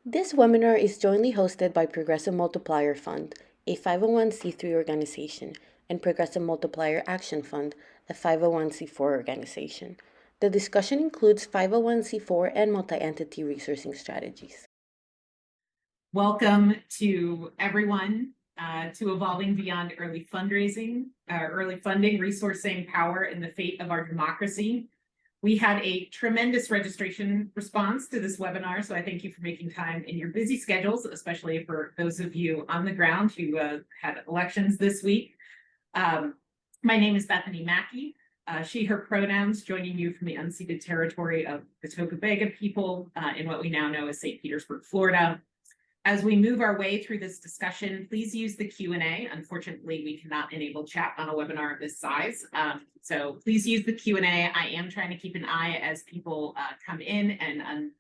This webinar is jointly hosted by Progressive Multiplier Fund, a 501c3 organization, and Progressive Multiplier Action Fund, a 501c4 organization. The discussion includes 501c4 and multi-entity resourcing strategies. Welcome to everyone to Evolving Beyond Early Fundraising, Early Funding, Resourcing Power and the Fate of Our Democracy. We had a tremendous registration response to this webinar, so I thank you for making time in your busy schedules, especially for those of you on the ground who had elections this week. My name is Bethany Mackey. She, her pronouns, joining you from the unceded territory of the Tocobaga people in what we now know as St. Petersburg, Florida. As we move our way through this discussion, please use the Q&A. Unfortunately, we cannot enable chat on a webinar of this size. So please use the Q&A. I am trying to keep an eye as people come in and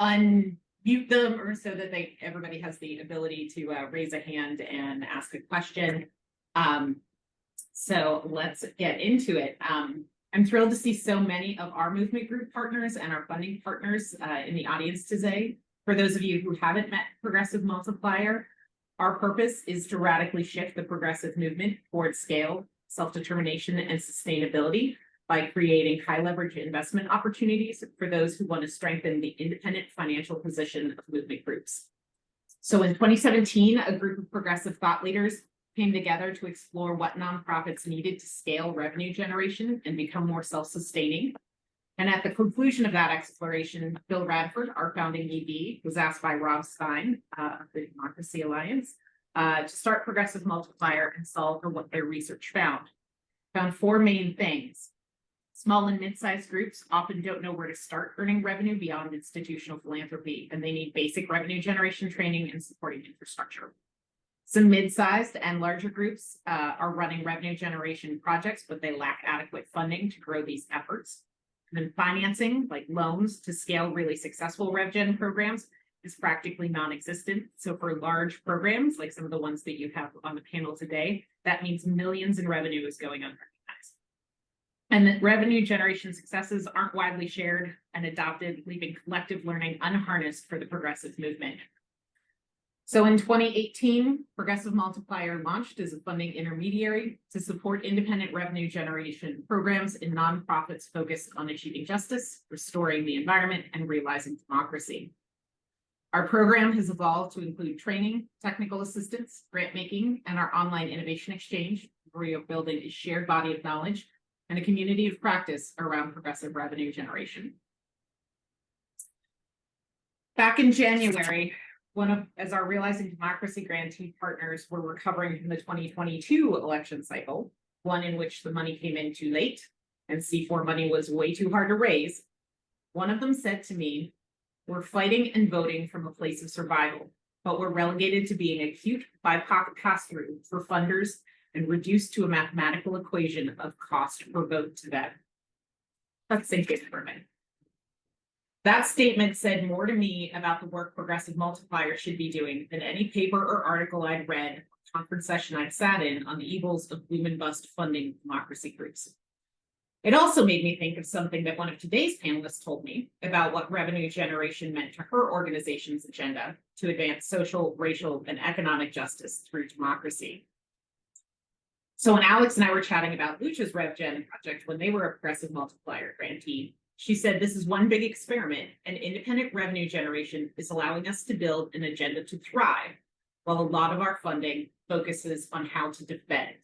unmute them, or so that everybody has the ability to raise a hand and ask a question. So let's get into it. I'm thrilled to see so many of our movement group partners and our funding partners in the audience today. For those of you who haven't met Progressive Multiplier, our purpose is to radically shift the progressive movement towards scale, self-determination, and sustainability by creating high-leverage investment opportunities for those who want to strengthen the independent financial position of movement groups. So in 2017, a group of progressive thought leaders came together to explore what nonprofits needed to scale revenue generation and become more self-sustaining. And at the conclusion of that exploration, Bill Radford, our founding ED, was asked by Rob Stein of the Democracy Alliance to start Progressive Multiplier and solve for what their research found. Found four main things. Small and mid-sized groups often don't know where to start earning revenue beyond institutional philanthropy, and they need basic revenue generation training and supporting infrastructure. Some mid-sized and larger groups are running revenue generation projects, but they lack adequate funding to grow these efforts. And then financing, like loans to scale really successful RevGen programs, is practically non-existent. So for large programs, like some of the ones that you have on the panel today, that means millions in revenue is going unrecognized. And that revenue generation successes aren't widely shared and adopted, leaving collective learning unharnessed for the progressive movement. So in 2018, Progressive Multiplier launched as a funding intermediary to support independent revenue generation programs in nonprofits focused on achieving justice, restoring the environment, and realizing democracy. Our program has evolved to include training, technical assistance, grant making, and our online innovation exchange, where we are building a shared body of knowledge and a community of practice around progressive revenue generation. Back in January, as our Realizing Democracy grantee partners were recovering from the 2022 election cycle, one in which the money came in too late and C4 money was way too hard to raise, one of them said to me, "We're fighting and voting from a place of survival, but we're relegated to being a cute BIPOC pass-through for funders and reduced to a mathematical equation of cost per vote to them." Let's think it for a minute. That statement said more to me about the work Progressive Multiplier should be doing than any paper or article I'd read, or conference session I'd sat in on the evils of boom and bust funding democracy groups. It also made me think of something that one of today's panelists told me about what revenue generation meant to her organization's agenda to advance social, racial, and economic justice through democracy. So when Alex and I were chatting about Lucha's RevGen project when they were a Progressive Multiplier grantee, she said, "This is one big experiment, and independent revenue generation is allowing us to build an agenda to thrive, while a lot of our funding focuses on how to defend."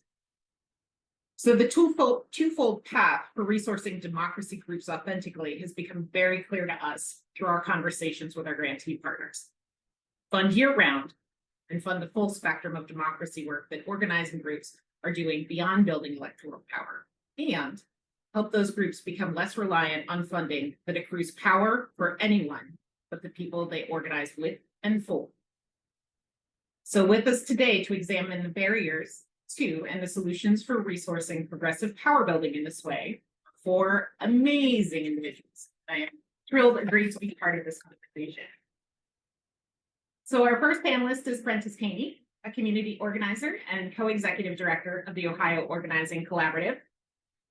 So the twofold path for resourcing democracy groups authentically has become very clear to us through our conversations with our grantee partners. Fund year-round and fund the full spectrum of democracy work that organizing groups are doing beyond building electoral power, and help those groups become less reliant on funding that accrues power for anyone but the people they organize with and for. So with us today to examine the barriers to and the solutions for resourcing progressive power building in this way, four amazing individuals. I am thrilled and great to be part of this conversation. So our first panelist is Prentice Haney, a community organizer and co-executive director of the Ohio Organizing Collaborative.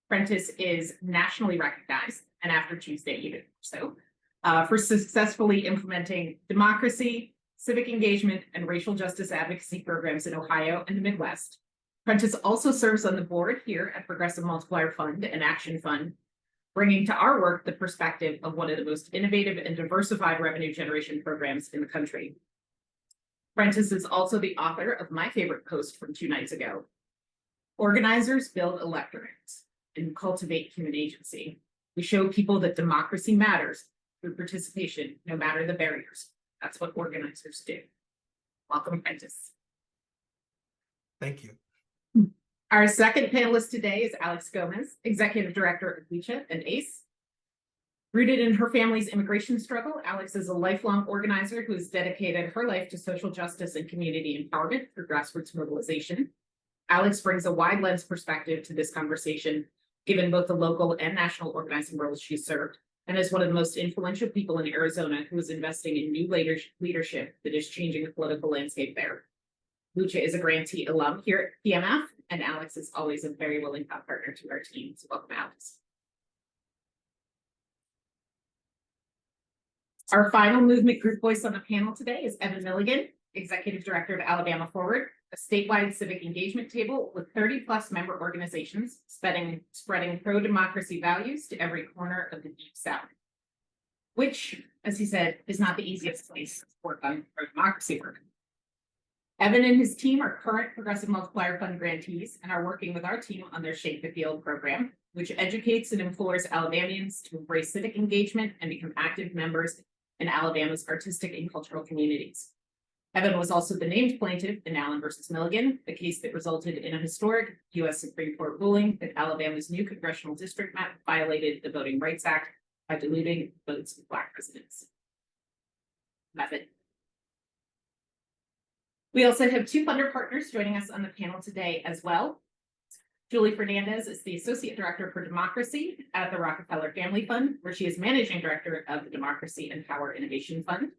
Prentice is nationally recognized, and after Tuesday even so, for successfully implementing democracy, civic engagement, and racial justice advocacy programs in Ohio and the Midwest. Prentice also serves on the board here at Progressive Multiplier Fund and Action Fund, bringing to our work the perspective of one of the most innovative and diversified revenue generation programs in the country. Prentice is also the author of my favorite post from 2 nights ago. Organizers build electorates and cultivate human agency. We show people that democracy matters through participation, no matter the barriers. That's what organizers do. Welcome, Prentice. Thank you. Our second panelist today is Alex Gomez, Executive Director of Lucha and ACE. Rooted in her family's immigration struggle, Alex is a lifelong organizer who has dedicated her life to social justice and community empowerment through grassroots mobilization. Alex brings a wide lens perspective to this conversation, given both the local and national organizing roles she served, and is one of the most influential people in Arizona who is investing in new leadership that is changing the political landscape there. Lucha is a grantee alum here at PMF, and Alex is always a very willing partner to our team. So welcome, Alex. Our final movement group voice on the panel today is Evan Milligan, Executive Director of Alabama Forward, a statewide civic engagement table with 30+ member organizations spreading pro-democracy values to every corner of the Deep South, which, as he said, is not the easiest place to work on pro-democracy work. Evan and his team are current Progressive Multiplier Fund grantees and are working with our team on their Shape the Field program, which educates and implores Alabamians to embrace civic engagement and become active members in Alabama's artistic and cultural communities. Evan was also the named plaintiff in Allen versus Milligan, a case that resulted in a historic U.S. Supreme Court ruling that Alabama's new congressional district map violated the Voting Rights Act by diluting votes of Black residents. Evan. We also have 2 funder partners joining us on the panel today as well. Julie Fernandez is the Associate Director for Democracy at the Rockefeller Family Fund, where she is Managing Director of the Democracy and Power Innovation Fund.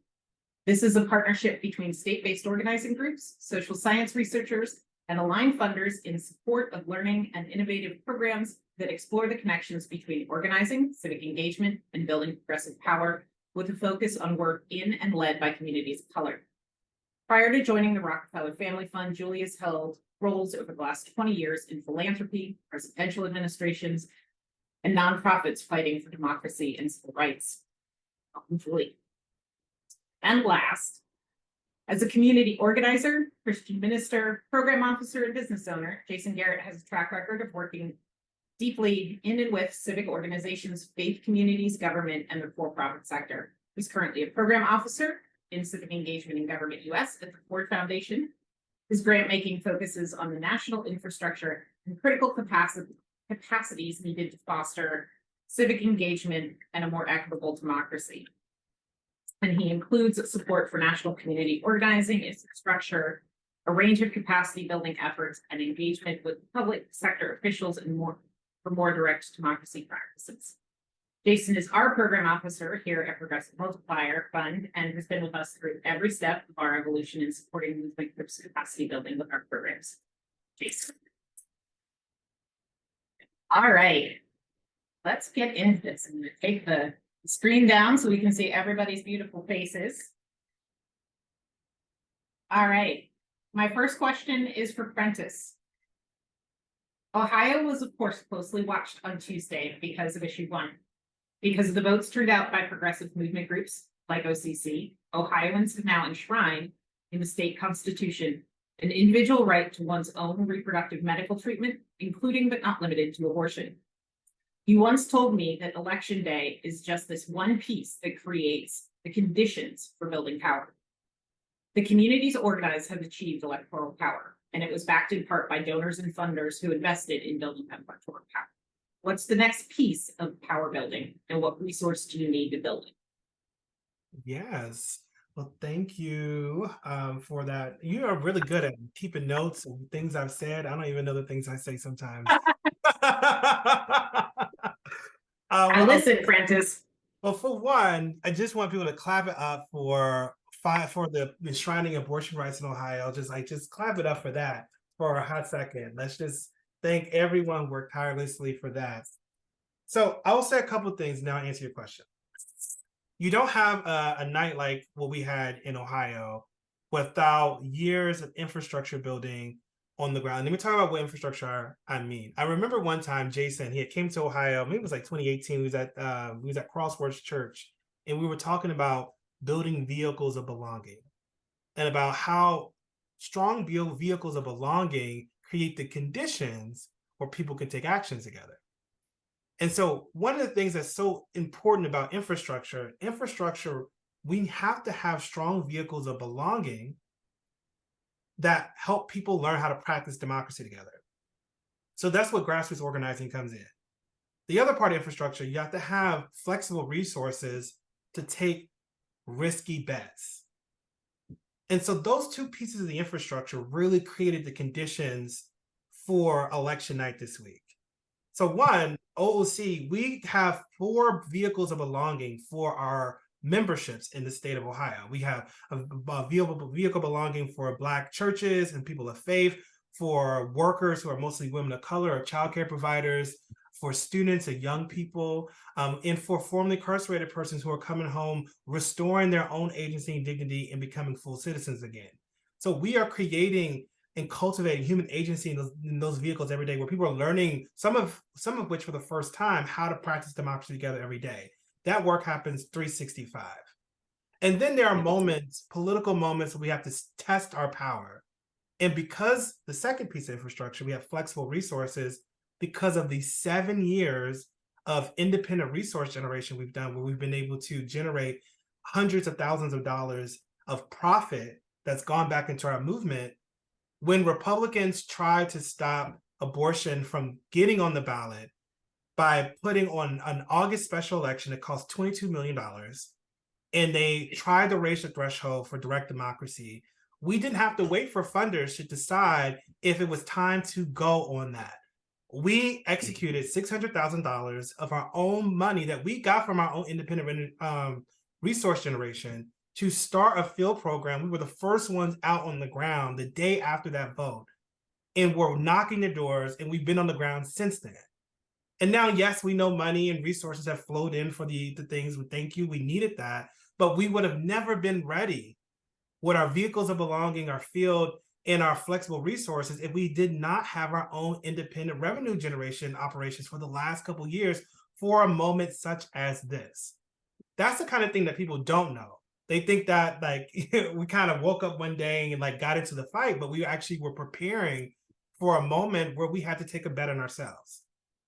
This is a partnership between state-based organizing groups, social science researchers, and aligned funders in support of learning and innovative programs that explore the connections between organizing, civic engagement, and building progressive power, with a focus on work in and led by communities of color. Prior to joining the Rockefeller Family Fund, Julie has held roles over the last 20 years in philanthropy, presidential administrations, and nonprofits fighting for democracy and civil rights. Welcome, Julie. And last, as a community organizer, Christian minister, program officer, and business owner, Jason Garrett has a track record of working deeply in and with civic organizations, faith communities, government, and the for-profit sector. He's currently a program officer in civic engagement in government US at the Ford Foundation. His grant-making focuses on the national infrastructure and critical capacities needed to foster civic engagement and a more equitable democracy. And he includes support for national community organizing, infrastructure, a range of capacity building efforts, and engagement with public sector officials and for more direct democracy practices. Jason is our program officer here at Progressive Multiplier Fund and has been with us through every step of our evolution in supporting movement groups capacity building with our programs. Jason. All right, let's get into this. I'm going to take the screen down so we can see everybody's beautiful faces. All right, my first question is for Prentice. Ohio was, of course, closely watched on Tuesday because of issue 1. Because of the votes turned out by progressive movement groups like OCC, Ohioans have now enshrined in the state constitution an individual right to one's own reproductive medical treatment, including but not limited to abortion. You once told me that election day is just this one piece that creates the conditions for building power. The communities organized have achieved electoral power, and it was backed in part by donors and funders who invested in building that electoral power. What's the next piece of power building, and what resource do you need to build it? Yes. Well, thank you for that. You are really good at keeping notes and things I've said. I don't even know the things I say sometimes. I listen, Prentice. Well, for one, I just want people to clap it up for the enshrining abortion rights in Ohio. Just clap it up for that for a hot second. Let's just thank everyone who worked tirelessly for that. So I'll say a couple of things now, answer your question. You don't have a night like what we had in Ohio without years of infrastructure building on the ground. Let me talk about what infrastructure I mean. I remember one time Jason, he had came to Ohio, maybe it was like 2018. We was at Crossroads Church, and we were talking about building vehicles of belonging and about how strong vehicles of belonging create the conditions where people can take actions together. And so one of the things that's so important about infrastructure, we have to have strong vehicles of belonging that help people learn how to practice democracy together. So that's what grassroots organizing comes in. The other part of infrastructure, you have to have flexible resources to take risky bets. And so those two pieces of the infrastructure really created the conditions for election night this week. So one, OOC, we have 4 vehicles of belonging for our memberships in the state of Ohio. We have a vehicle belonging for Black churches and people of faith, for workers who are mostly women of color or childcare providers, for students and young people, and for formerly incarcerated persons who are coming home, restoring their own agency and dignity and becoming full citizens again. So we are creating and cultivating human agency in those vehicles every day, where people are learning, some of which for the first time, how to practice democracy together every day. That work happens 365. And then there are moments, political moments, where we have to test our power. And because the second piece of infrastructure, we have flexible resources because of the 7 years of independent resource generation we've done, where we've been able to generate hundreds of thousands of dollars of profit that's gone back into our movement. When Republicans try to stop abortion from getting on the ballot by putting on an August special election that cost $22 million, and they tried to raise the threshold for direct democracy, we didn't have to wait for funders to decide if it was time to go on that. We executed $600,000 of our own money that we got from our own independent resource generation to start a field program. We were the first ones out on the ground the day after that vote, and we're knocking the doors, and we've been on the ground since then. And now, yes, we know money and resources have flowed in for the things. Thank you. We needed that, but we would have never been ready with our vehicles of belonging, our field, and our flexible resources if we did not have our own independent revenue generation operations for the last couple of years for a moment such as this. That's the kind of thing that people don't know. They think that like we kind of woke up one day and like got into the fight, but we actually were preparing for a moment where we had to take a bet on ourselves.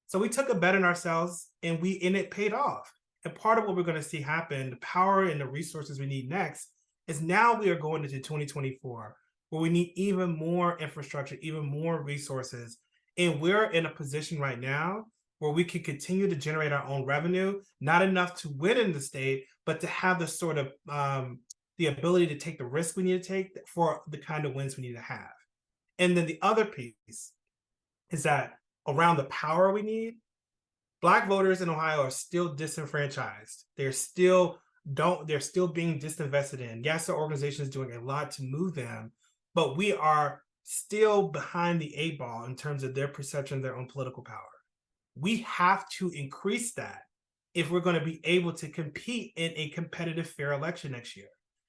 So we took a bet on ourselves, and it paid off. And part of what we're going to see happen, the power and the resources we need next, is now we are going into 2024, where we need even more infrastructure, even more resources. And we're in a position right now where we can continue to generate our own revenue, not enough to win in the state, but to have the sort of the ability to take the risk we need to take for the kind of wins we need to have. And then the other piece is that around the power we need, Black voters in Ohio are still disenfranchised. They're still being disinvested in. Yes, the organization is doing a lot to move them, but we are still behind the 8 ball in terms of their perception of their own political power. We have to increase that if we're going to be able to compete in a competitive, fair election next year.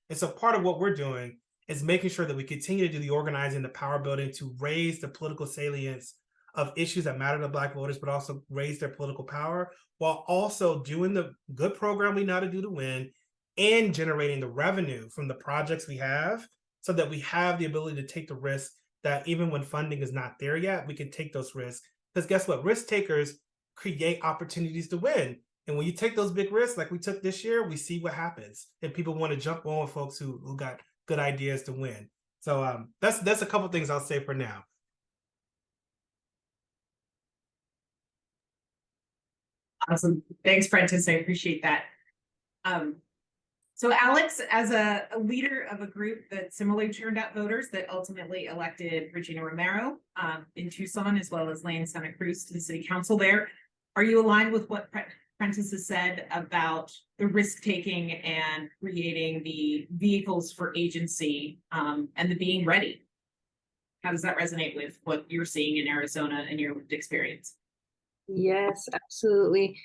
And so part of what we're doing is making sure that we continue to do the organizing, the power building to raise the political salience of issues that matter to Black voters, but also raise their political power, while also doing the good program we know how to do to win and generating the revenue from the projects we have, so that we have the ability to take the risk that even when funding is not there yet, we can take those risks. Because guess what? Risk takers create opportunities to win. And when you take those big risks like we took this year, we see what happens. And people want to jump on with folks who got good ideas to win. So that's a couple things I'll say for now. Awesome. Thanks, Prentice. I appreciate that. So Alex, as a leader of a group that similarly turned out voters that ultimately elected Regina Romero in Tucson, as well as Lane Santa Cruz to the city council there, are you aligned with what Prentice has said about the risk-taking and creating the vehicles for agency and the being ready? How does that resonate with what you're seeing in Arizona and your experience? Yes, absolutely.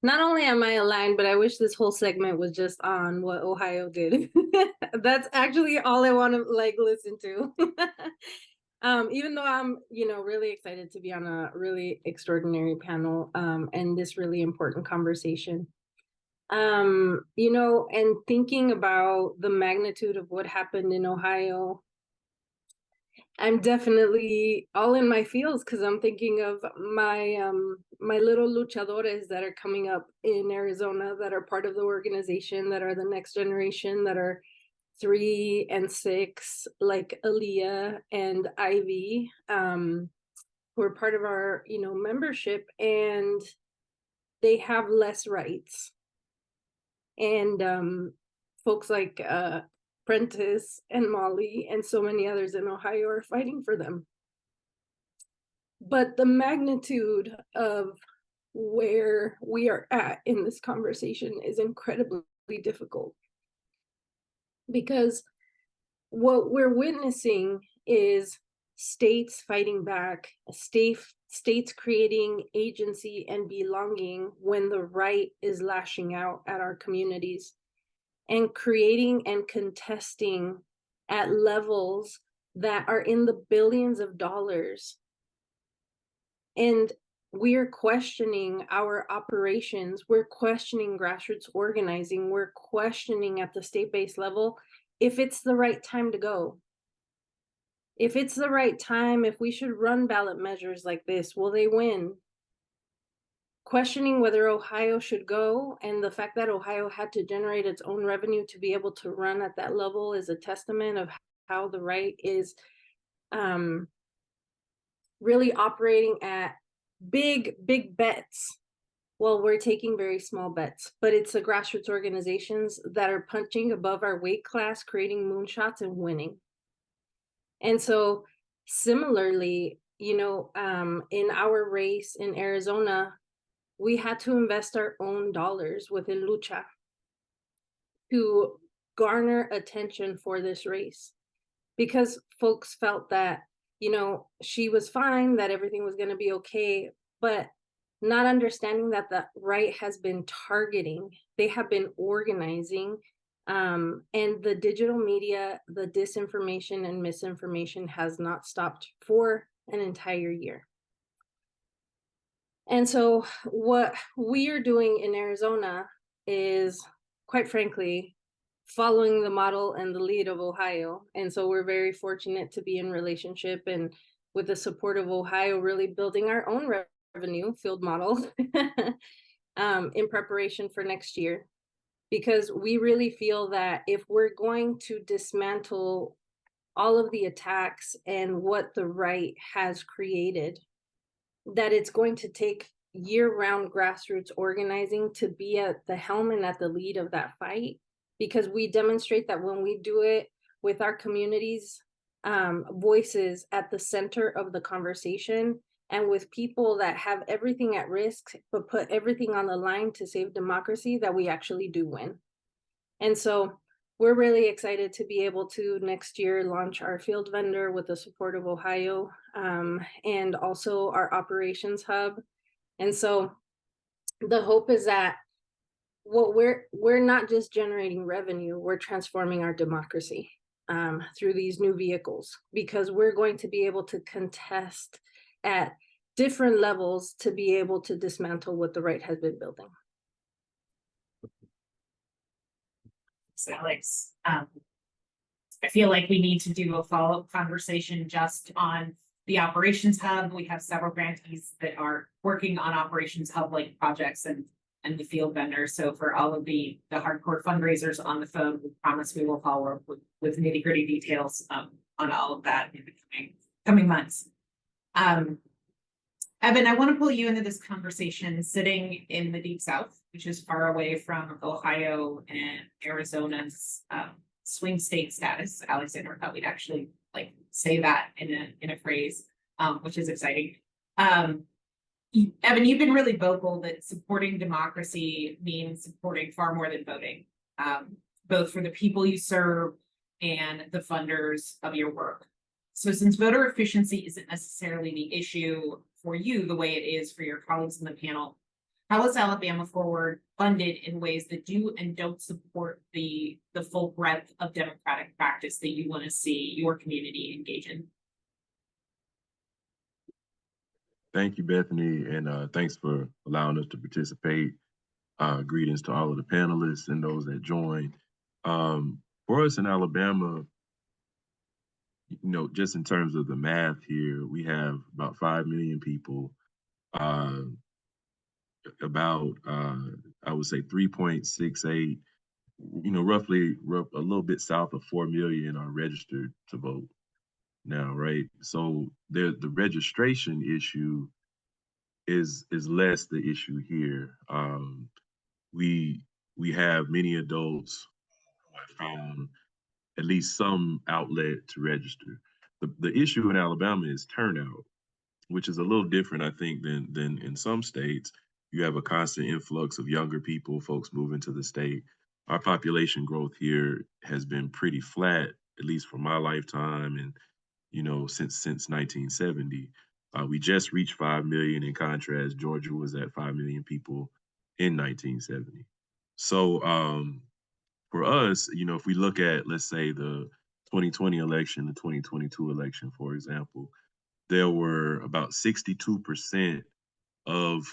Not only am I aligned, but I wish this whole segment was just on what Ohio did. That's actually all I want to like listen to. Even though I'm, really excited to be on a really extraordinary panel, and this really important conversation. And thinking about the magnitude of what happened in Ohio, I'm definitely all in my feels because I'm thinking of my little luchadores that are coming up in Arizona that are part of the organization, that are the next generation, that are 3 and 6, like Aaliyah and Ivy, who are part of our membership, and they have less rights. And folks like Prentice and Molly and so many others in Ohio are fighting for them. But the magnitude of where we are at in this conversation is incredibly difficult, because what we're witnessing is states fighting back, states creating agency and belonging when the right is lashing out at our communities, and creating and contesting at levels that are in the billions of dollars. And we're questioning our operations, we're questioning grassroots organizing, we're questioning at the state-based level if it's the right time to go. If it's the right time, if we should run ballot measures like this, will they win? Questioning whether Ohio should go, and the fact that Ohio had to generate its own revenue to be able to run at that level is a testament of how the right is really operating at big bets. Well, we're taking very small bets, but it's the grassroots organizations that are punching above our weight class, creating moonshots and winning. And so similarly, in our race in Arizona, we had to invest our own dollars within Lucha to garner attention for this race, because folks felt that, she was fine, that everything was going to be okay, but not understanding that the right has been targeting, they have been organizing, and the digital media, the disinformation and misinformation has not stopped for an entire year. And so what we are doing in Arizona is, quite frankly, following the model and the lead of Ohio. And so we're very fortunate to be in relationship and with the support of Ohio, really building our own revenue field model in preparation for next year. Because we really feel that if we're going to dismantle all of the attacks and what the right has created, that it's going to take year-round grassroots organizing to be at the helm and at the lead of that fight, because we demonstrate that when we do it with our communities' voices at the center of the conversation, and with people that have everything at risk but put everything on the line to save democracy, that we actually do win. And so we're really excited to be able to next year launch our field vendor with the support of Ohio, and also our operations hub. And so the hope is that what we're not just generating revenue, we're transforming our democracy through these new vehicles, because we're going to be able to contest at different levels to be able to dismantle what the right has been building. So Alex, I feel like we need to do a follow-up conversation just on the Operations Hub. We have several grantees that are working on Operations Hub like projects and the field vendor. So for all of the hardcore fundraisers on the phone, we promise we will follow up with nitty-gritty details on all of that in the coming months. Evan, I want to pull you into this conversation sitting in the Deep South, which is far away from Ohio and Arizona's swing state status. Alexander thought we'd actually say that in a phrase, which is exciting. Evan, you've been really vocal that supporting democracy means supporting far more than voting, both for the people you serve and the funders of your work. So since voter efficiency isn't necessarily the issue for you the way it is for your colleagues in the panel, How is Alabama Forward funded in ways that do and don't support the full breadth of democratic practice that you want to see your community engage in? Thank you, Bethany, and thanks for allowing us to participate. Greetings to all of the panelists and those that joined. For us in Alabama, just in terms of the math here, we have about 5 million people, uh, about, I would say 3.68, roughly a little bit south of 4 million are registered to vote now, right? So the registration issue is less the issue here. We we have many adults who have found at least some outlet to register. The issue in Alabama is turnout, which is a little different, I think, than in some states. You have a constant influx of younger people, folks moving to the state. Our population growth here has been pretty flat, at least for my lifetime, and since 1970. We just reached 5 million. In contrast, Georgia was at 5 million people in 1970. So for us, if we look at, let's say, the 2020 election, the 2022 election, for example, there were about 62% of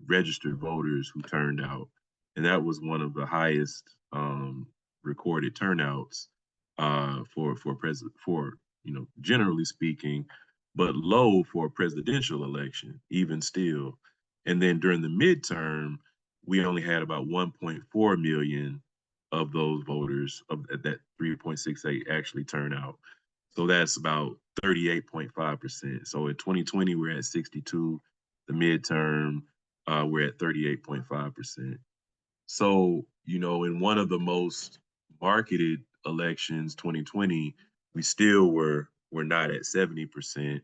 registered voters who turned out, and that was one of the highest recorded turnouts for president for generally speaking, but low for a presidential election, even still. And then during the midterm, we only had about 1.4 million of those voters of that 3.68 actually turn out. So that's about 38.5%. So in 2020, we're at 62. The midterm, we're at 38.5%. So, in one of the most marketed elections, 2020, we still were not at 70%.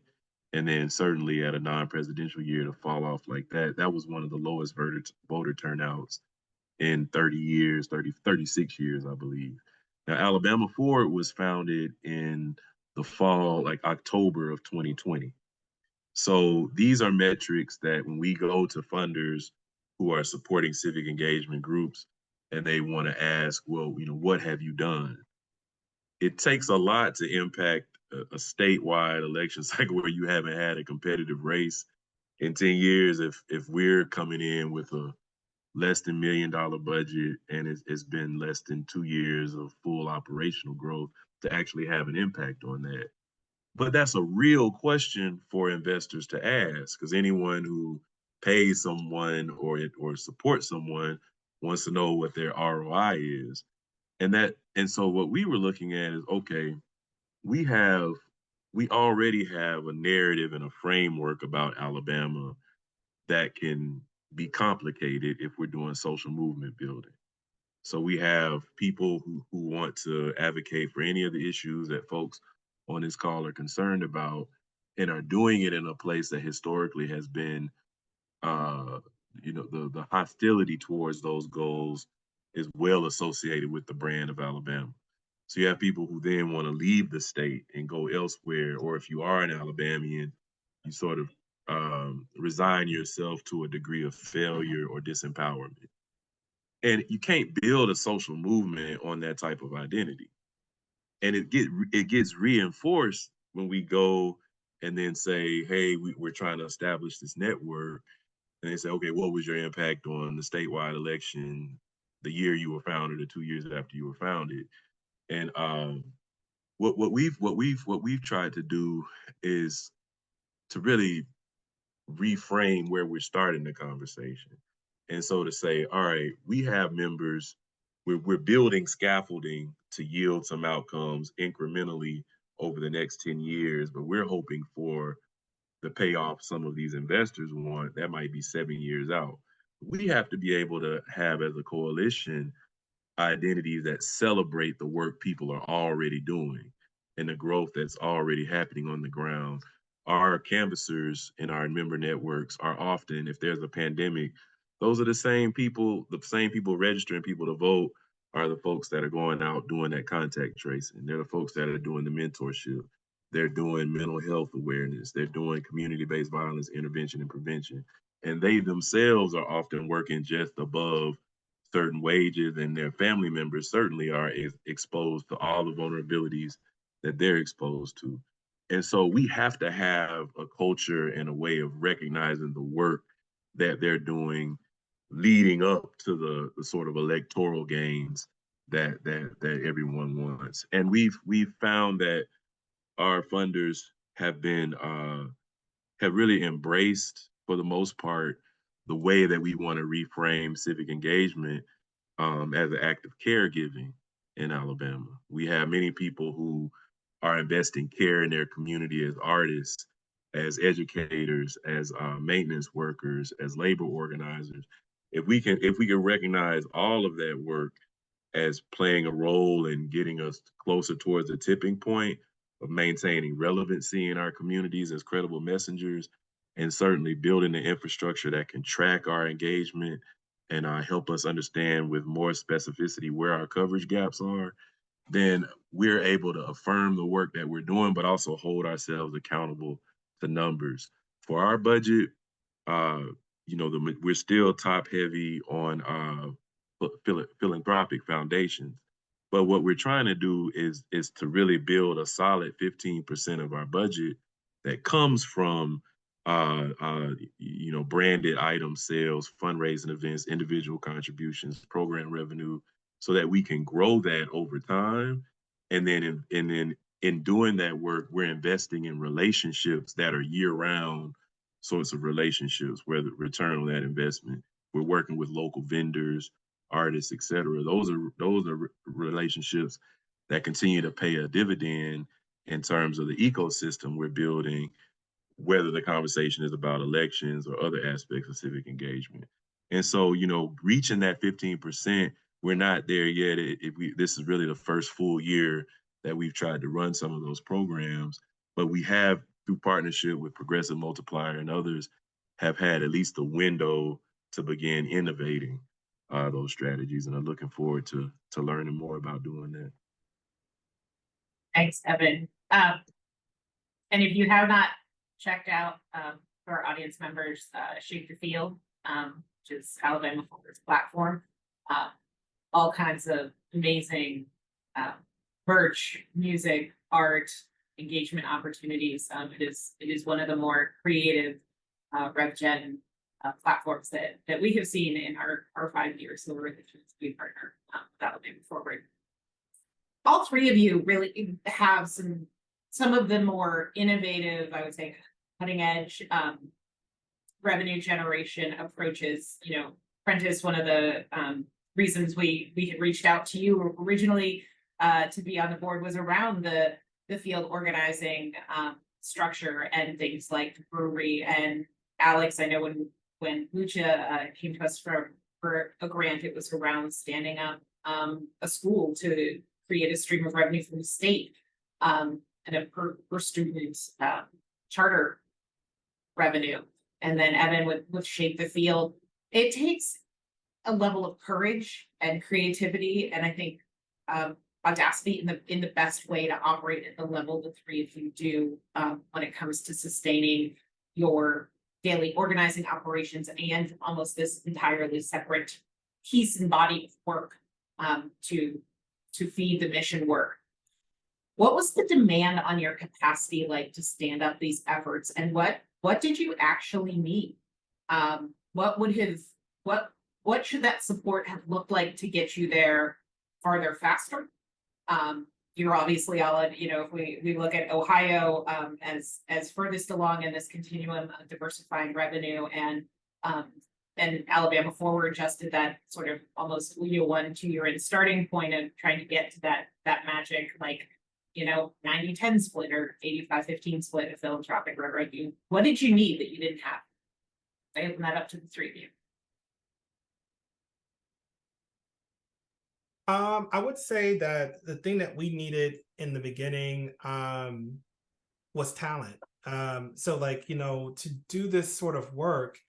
And then certainly at a non-presidential year to fall off like that, that was one of the lowest voter turnouts in 30 years, 36 years, I believe. Now, Alabama Forward was founded in the fall, like October of 2020. So these are metrics that when we go to funders who are supporting civic engagement groups and they want to ask, well, what have you done? It takes a lot to impact a statewide election cycle where you haven't had a competitive race in 10 years. If we're coming in with a less than $1 million budget and it's been less than 2 years of full operational growth to actually have an impact on that. But that's a real question for investors to ask, because anyone who pays someone or supports someone wants to know what their ROI is. And so what we were looking at is, okay, we already have a narrative and a framework about Alabama that can be complicated if we're doing social movement building. So we have people who want to advocate for any of the issues that folks on this call are concerned about and are doing it in a place that historically has been, the hostility towards those goals is well associated with the brand of Alabama. So you have people who then want to leave the state and go elsewhere, or if you are an Alabamian, you sort of resign yourself to a degree of failure or disempowerment. And you can't build a social movement on that type of identity. And it gets reinforced when we go and then say, hey, we're trying to establish this network. And they say, okay, what was your impact on the statewide election the year you were founded or 2 years after you were founded? And what we've tried to do is to really reframe where we're starting the conversation. And so to say, all right, we have members, we're building scaffolding to yield some outcomes incrementally over the next 10 years, but we're hoping for the payoff some of these investors want. That might be 7 years out. We have to be able to have, as a coalition, identities that celebrate the work people are already doing and the growth that's already happening on the ground. Our canvassers in our member networks are often, if there's a pandemic, those are the same people registering people to vote are the folks that are going out doing that contact tracing. They're the folks that are doing the mentorship. They're doing mental health awareness. They're doing community-based violence intervention and prevention. and they themselves are often working just above certain wages, and their family members certainly are exposed to all the vulnerabilities that they're exposed to. And so we have to have a culture and a way of recognizing the work that they're doing leading up to the sort of electoral gains that everyone wants. And we've found that our funders have been have really embraced, for the most part, the way that we want to reframe civic engagement as an act of caregiving in Alabama. We have many people who are investing care in their community as artists, as educators, as maintenance workers, as labor organizers. If we can recognize all of that work as playing a role in getting us closer towards the tipping point of maintaining relevancy in our communities as credible messengers, and certainly building the infrastructure that can track our engagement and help us understand with more specificity where our coverage gaps are, then we're able to affirm the work that we're doing, but also hold ourselves accountable to numbers. For our budget, uh, we're still top heavy on philanthropic foundations. But what we're trying to do is to really build a solid 15% of our budget that comes from branded item sales, fundraising events, individual contributions, program revenue, so that we can grow that over time. And then in doing that work, we're investing in relationships that are year-round sorts of relationships, where the return on that investment. We're working with local vendors, artists, et cetera. Those are relationships that continue to pay a dividend in terms of the ecosystem we're building, whether the conversation is about elections or other aspects of civic engagement. And so, reaching that 15%, we're not there yet. This is really the first full year that we've tried to run some of those programs, but we have, through partnership with Progressive Multiplier and others, have had at least a window to begin innovating those strategies, and I'm looking forward to learning more about doing that. Thanks, Evan. And if you have not checked out, for our audience members, Shape the Field, which is Alabama Forward's platform, all kinds of amazing merch, music, art, engagement opportunities. It is one of the more creative RevGen platforms that we have seen in our 5 years. So we're the Transparency partner with Alabama Forward. All three of you really have some of the more innovative, I would say, cutting edge revenue generation approaches. Prentice, one of the reasons we had reached out to you originally to be on the board was around the field organizing structure and things like the brewery. And Alex, I know when Lucha came to us for a grant, it was around standing up a school to create a stream of revenue from the state, and a per student charter revenue. And then Evan with Shape the Field. It takes a level of courage and creativity, and I think audacity in the best way to operate at the level the three of you do when it comes to sustaining your daily organizing operations and almost this entirely separate piece and body of work to feed the mission work. What was the demand on your capacity like to stand up these efforts, and what did you actually need? What should that support have looked like to get you there farther faster? You're obviously all in, if we look at Ohio as furthest along in this continuum of diversifying revenue, and Alabama Forward just did that sort of almost 1 2 year in starting point of trying to get to that magic 90-10 split or 85-15 split of philanthropic revenue. What did you need that you didn't have? I open that up to the three of you. I would say that the thing that we needed in the beginning was talent. So to do this sort of work,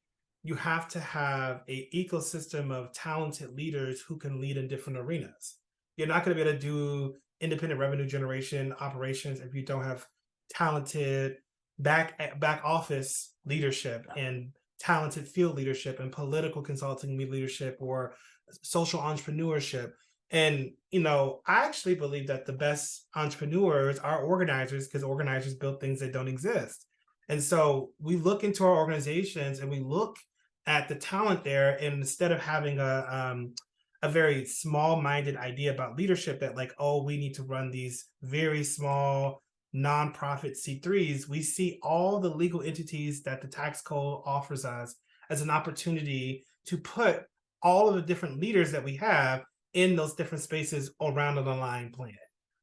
you have to have an ecosystem of talented leaders who can lead in different arenas. You're not going to be able to do independent revenue generation operations if you don't have talented back office leadership and talented field leadership and political consulting leadership or social entrepreneurship. And I actually believe that the best entrepreneurs are organizers, because organizers build things that don't exist. And so we look into our organizations and we look at the talent there, and instead of having a very small-minded idea about leadership, that like, oh, we need to run these very small nonprofit C3s, we see all the legal entities that the tax code offers us as an opportunity to put all of the different leaders that we have in those different spaces around an aligned plan.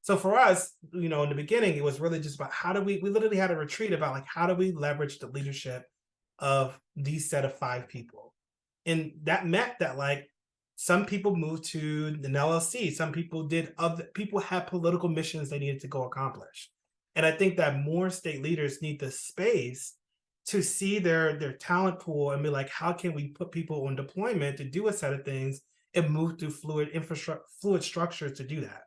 So for us, in the beginning, it was really just about how do we literally had a retreat about like, how do we leverage the leadership of these set of 5 people? And that meant that like some people moved to an LLC, some people did, other people had political missions they needed to go accomplish. And I think that more state leaders need the space to see their talent pool and be like, how can we put people on deployment to do a set of things and move through fluid structures to do that.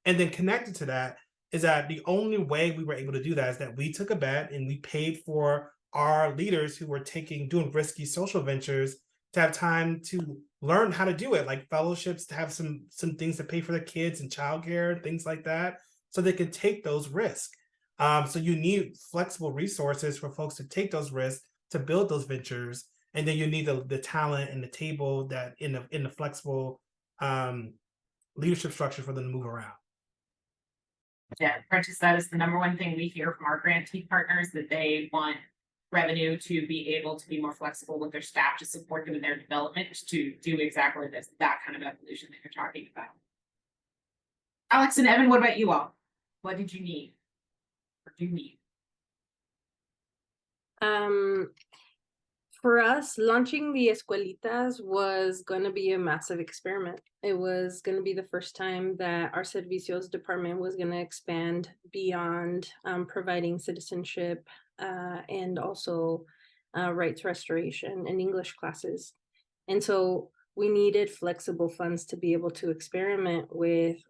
And then connected to that is that the only way we were able to do that is that we took a bet and we paid for our leaders who were doing risky social ventures to have time to learn how to do it, like fellowships, to have some things to pay for their kids and childcare, things like that, so they can take those risks. So you need flexible resources for folks to take those risks, to build those ventures, and then you need the talent and the table that in the flexible leadership structure for them to move around. Yeah, Prentice, that is the number one thing we hear from our grantee partners, that they want revenue to be able to be more flexible with their staff to support them in their development to do exactly this, that kind of evolution that you're talking about. Alex and Evan, what about you all? What did you need? Or do you need? For us, launching the Escuelitas was going to be a massive experiment. It was going to be the first time that our Servicios department was going to expand beyond providing citizenship and also rights restoration and English classes. And so we needed flexible funds to be able to experiment with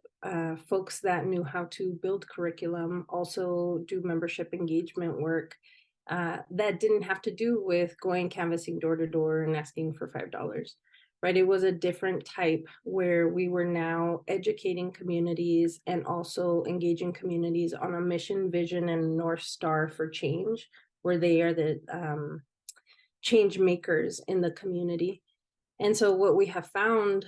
folks that knew how to build curriculum, also do membership engagement work, that didn't have to do with going canvassing door to door and asking for $5, right? It was a different type where we were now educating communities and also engaging communities on a mission, vision, and North Star for change, where they are the change makers in the community. And so what we have found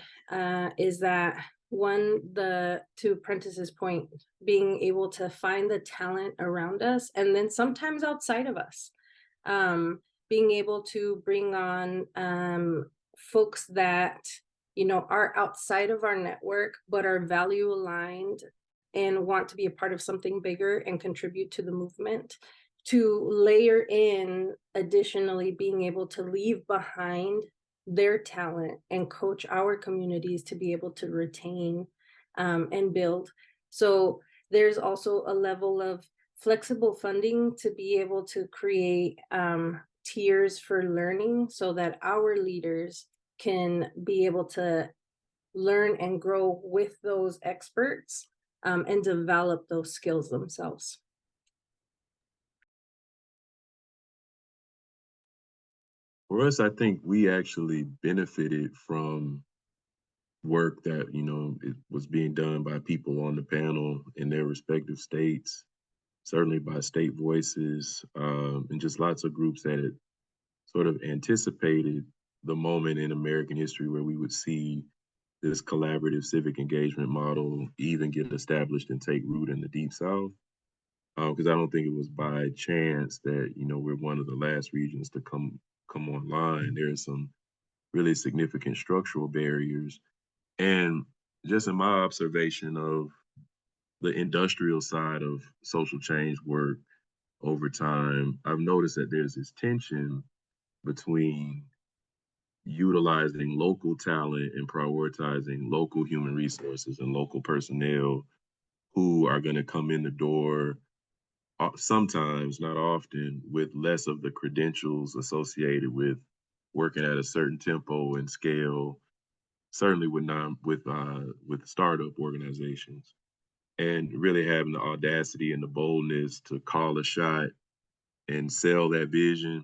is that to Prentice's point, being able to find the talent around us and then sometimes outside of us, being able to bring on folks that, are outside of our network, but are value aligned and want to be a part of something bigger and contribute to the movement, to layer in additionally being able to leave behind their talent and coach our communities to be able to retain and build. So there's also a level of flexible funding to be able to create tiers for learning so that our leaders can be able to learn and grow with those experts and develop those skills themselves. For us, I think we actually benefited from work that, it was being done by people on the panel in their respective states, certainly by state voices, and just lots of groups that had sort of anticipated the moment in American history where we would see this collaborative civic engagement model even get established and take root in the Deep South. Because I don't think it was by chance that, we're one of the last regions to come online. There are some really significant structural barriers. And just in my observation of the industrial side of social change work over time, I've noticed that there's this tension between utilizing local talent and prioritizing local human resources and local personnel who are going to come in the door sometimes, not often, with less of the credentials associated with working at a certain tempo and scale, certainly with startup organizations, and really having the audacity and the boldness to call a shot and sell that vision.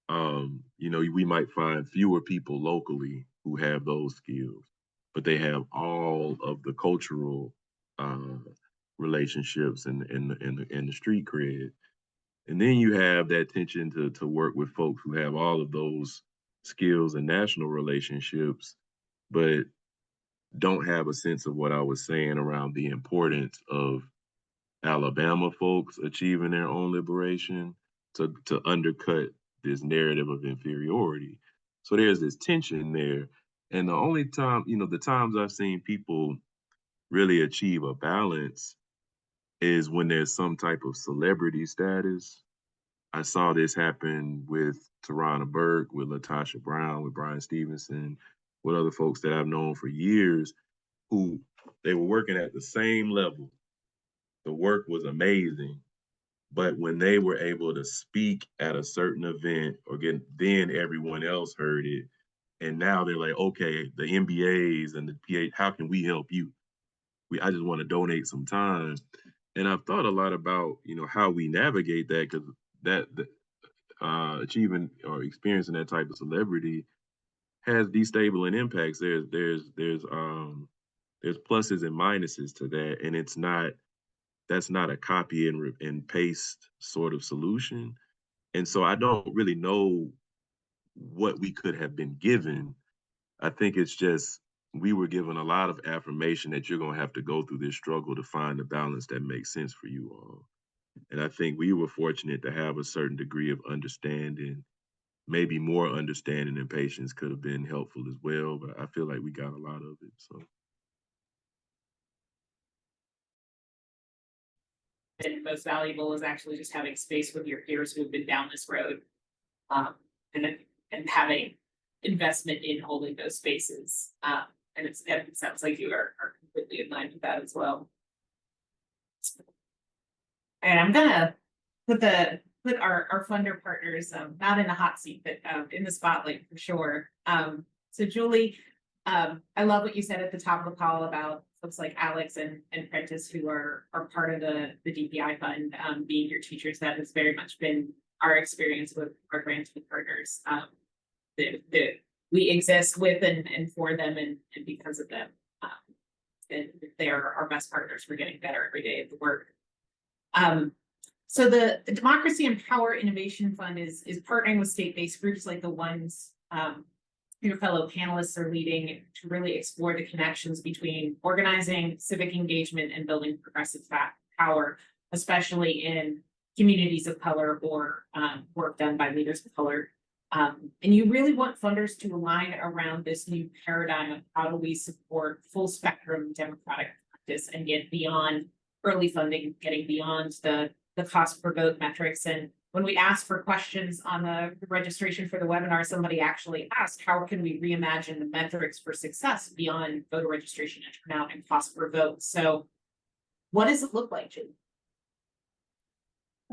We might find fewer people locally who have those skills, but they have all of the cultural uh, relationships and the street cred. And then you have that tension to work with folks who have all of those skills and national relationships, but don't have a sense of what I was saying around the importance of Alabama folks achieving their own liberation to undercut this narrative of inferiority. So there's this tension there. And the only time, the times I've seen people really achieve a balance is when there's some type of celebrity status. I saw this happen with Tarana Burke, with Latasha Brown, with Brian Stevenson, with other folks that I've known for years who they were working at the same level. The work was amazing. But when they were able to speak at a certain event, or then everyone else heard it. And now they're like, okay, the MBAs and the PA, how can we help you? I just want to donate some time. And I've thought a lot about, how we navigate that, because that achieving or experiencing that type of celebrity has destabilizing impacts. There's pluses and minuses to that, and that's not a copy and paste sort of solution. And so I don't really know what we could have been given. I think it's just we were given a lot of affirmation that you're going to have to go through this struggle to find a balance that makes sense for you all. And I think we were fortunate to have a certain degree of understanding. Maybe more understanding and patience could have been helpful as well, but I feel like we got a lot of it. So And most valuable is actually just having space with your peers who have been down this road, um, and having investment in holding those spaces. And it sounds like you are completely in line with that as well. And I'm gonna put our funder partners, not in the hot seat, but in the spotlight for sure. So Julie, I love what you said at the top of the call about folks like Alex and Prentice who are part of the DPI fund, being your teachers. That has very much been our experience with our granting partners. That we exist with and for them and because of them. And they are our best partners. We're getting better every day at the work. So the Democracy and Power Innovation Fund is partnering with state-based groups like the ones your fellow panelists are leading to really explore the connections between organizing, civic engagement, and building progressive power, especially in communities of color or work done by leaders of color. And you really want funders to align around this new paradigm of how do we support full spectrum democratic practice and get beyond early funding, getting beyond the cost per vote metrics. And when we asked for questions on the registration for the webinar, somebody actually asked, how can we reimagine the metrics for success beyond voter registration and turnout and cost per vote? So what does it look like, Julie?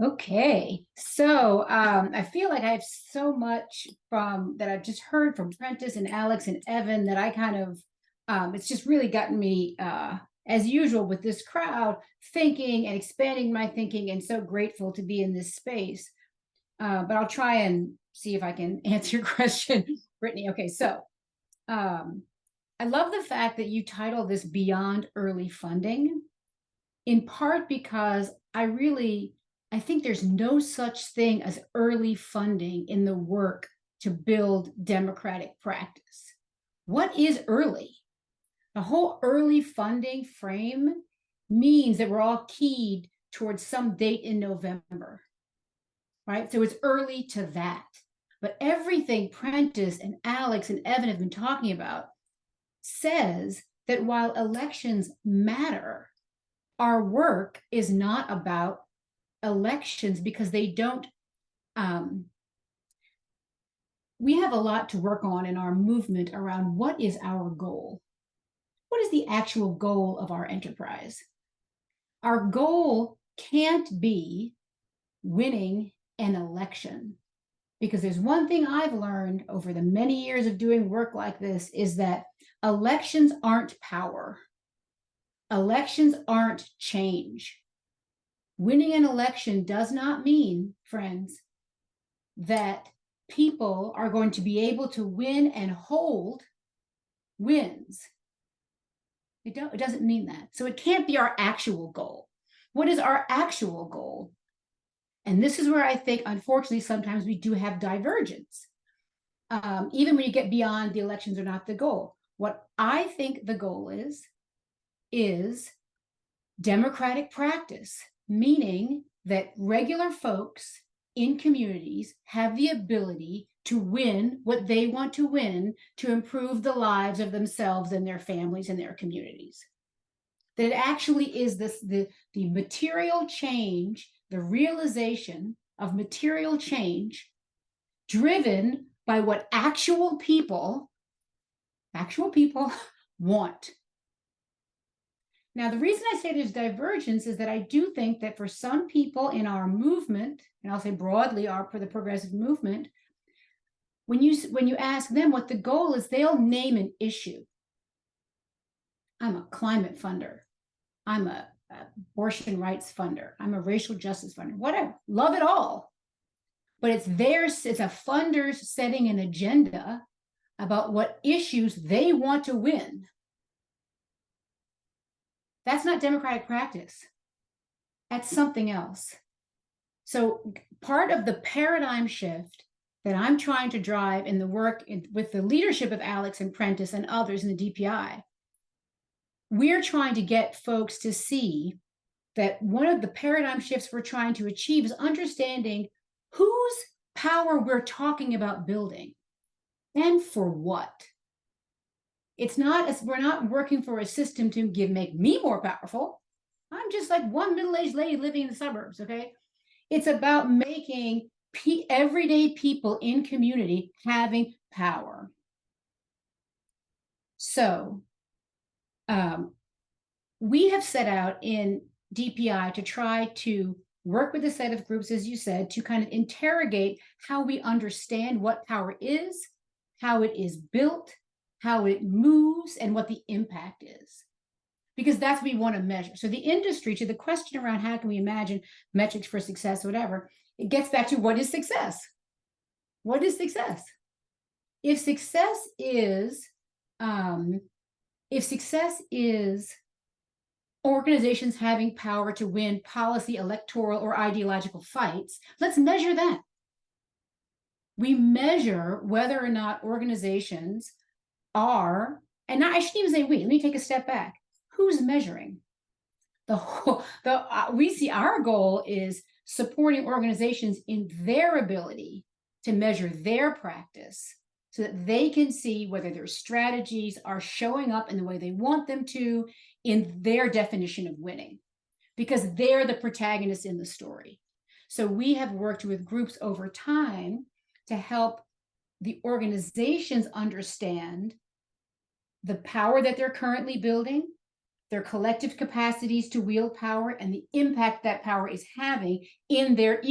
Okay, so I feel like I have so much from that I've just heard from Prentice and Alex and Evan that I kind of, it's just really gotten me, as usual with this crowd, thinking and expanding my thinking, and so grateful to be in this space. But I'll try and see if I can answer your question, Brittany. Okay, so I love the fact that you title this Beyond Early Funding, in part because I think there's no such thing as early funding in the work to build democratic practice. What is early? The whole early funding frame means that we're all keyed towards some date in November, right? So it's early to that. But everything Prentice and Alex and Evan have been talking about says that while elections matter, our work is not about elections because they don't, we have a lot to work on in our movement around what is our goal. What is the actual goal of our enterprise? Our goal can't be winning an election, because there's one thing I've learned over the many years of doing work like this is that elections aren't power. Elections aren't change. Winning an election does not mean, friends, that people are going to be able to win and hold wins. It doesn't mean that. So it can't be our actual goal. What is our actual goal? And this is where I think, unfortunately, sometimes we do have divergence. Even when you get beyond the elections are not the goal. What I think the goal is democratic practice, meaning that regular folks in communities have the ability to win what they want to win to improve the lives of themselves and their families and their communities. That it actually is the material change, the realization of material change driven by what actual people want. Now, the reason I say there's divergence is that I do think that for some people in our movement, and I'll say broadly for the progressive movement, when you ask them what the goal is, they'll name an issue. I'm a climate funder. I'm a abortion rights funder. I'm a racial justice funder, whatever. Love it all. But it's a funders setting an agenda about what issues they want to win. That's not democratic practice. That's something else. So part of the paradigm shift that I'm trying to drive in the work with the leadership of Alex and Prentice and others in the DPI, we're trying to get folks to see that one of the paradigm shifts we're trying to achieve is understanding whose power we're talking about building and for what. It's not as we're not working for a system to make me more powerful. I'm just like one middle-aged lady living in the suburbs, okay? It's about making everyday people in community having power. So we have set out in DPI to try to work with a set of groups, as you said, to kind of interrogate how we understand what power is, how it is built, how it moves, and what the impact is. Because that's what we want to measure. So the industry, to the question around how can we imagine metrics for success, whatever, it gets back to what is success? What is success? If success is organizations having power to win policy, electoral, or ideological fights, let's measure that. We measure whether or not organizations are, and I shouldn't even say we, let me take a step back. Who's measuring? We see our goal is supporting organizations in their ability to measure their practice so that they can see whether their strategies are showing up in the way they want them to in their definition of winning, because they're the protagonists in the story. So we have worked with groups over time to help the organizations understand the power that they're currently building, their collective capacities to wield power, and the impact that power is having in their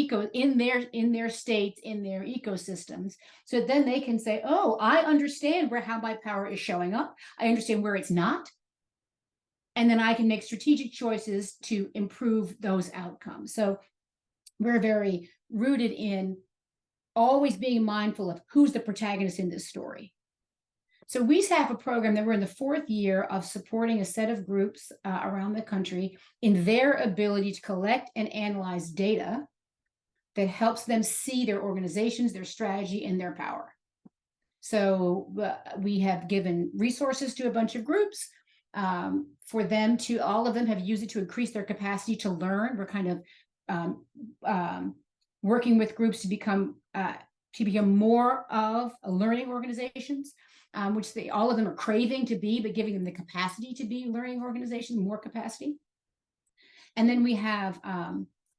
states, in their ecosystems. So then they can say, oh, I understand how my power is showing up. I understand where it's not. And then I can make strategic choices to improve those outcomes. So we're very rooted in always being mindful of who's the protagonist in this story. So we have a program that we're in the 4th year of supporting a set of groups around the country in their ability to collect and analyze data that helps them see their organizations, their strategy, and their power. So we have given resources to a bunch of groups for them to, all of them have used it to increase their capacity to learn. We're kind of working with groups to become more of learning organizations, which all of them are craving to be, but giving them the capacity to be learning organizations, more capacity. And then we have,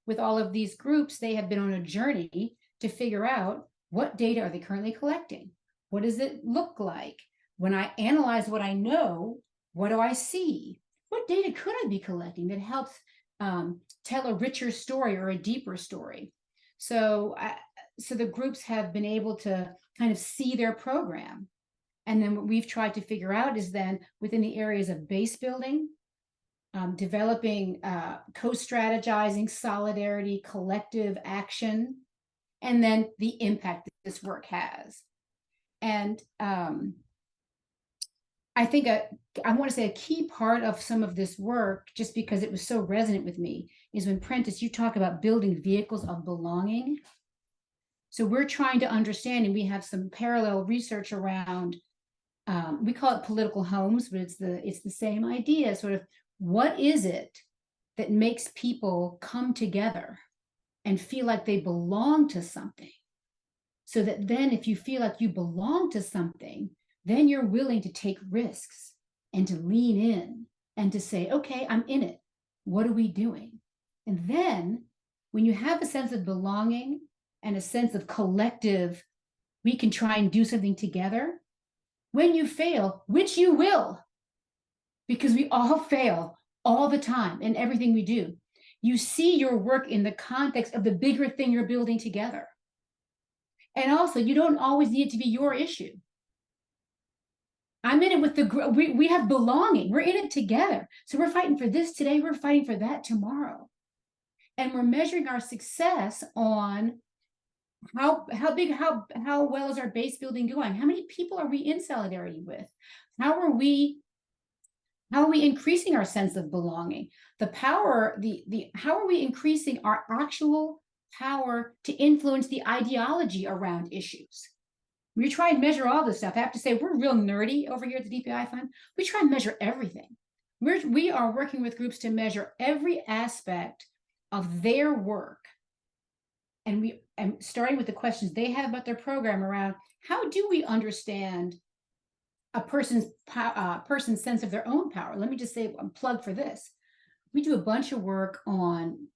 with all of these groups, they have been on a journey to figure out what data are they currently collecting? What does it look like? When I analyze what I know, what do I see? What data could I be collecting that helps tell a richer story or a deeper story? So the groups have been able to kind of see their program. And then what we've tried to figure out is then within the areas of base building, developing co-strategizing, solidarity, collective action, and then the impact that this work has. And I think I want to say a key part of some of this work, just because it was so resonant with me, is when Prentice, you talk about building vehicles of belonging. So we're trying to understand, and we have some parallel research around, we call it political homes, but it's the same idea, sort of what is it that makes people come together and feel like they belong to something? So that then if you feel like you belong to something, then you're willing to take risks and to lean in and to say, okay, I'm in it. What are we doing? And then when you have a sense of belonging and a sense of collective, we can try and do something together. When you fail, which you will, because we all fail all the time in everything we do, you see your work in the context of the bigger thing you're building together. And also, you don't always need it to be your issue. I'm in it with we have belonging. We're in it together. So we're fighting for this today. We're fighting for that tomorrow. And we're measuring our success on how well is our base building going? How many people are we in solidarity with? How are we increasing our sense of belonging? The power, how are we increasing our actual power to influence the ideology around issues? We try and measure all this stuff. I have to say, we're real nerdy over here at the DPI Fund. We try and measure everything. We are working with groups to measure every aspect of their work. And starting with the questions they have about their program around, how do we understand a person's sense of their own power? Let me just say a plug for this. We do a bunch of work on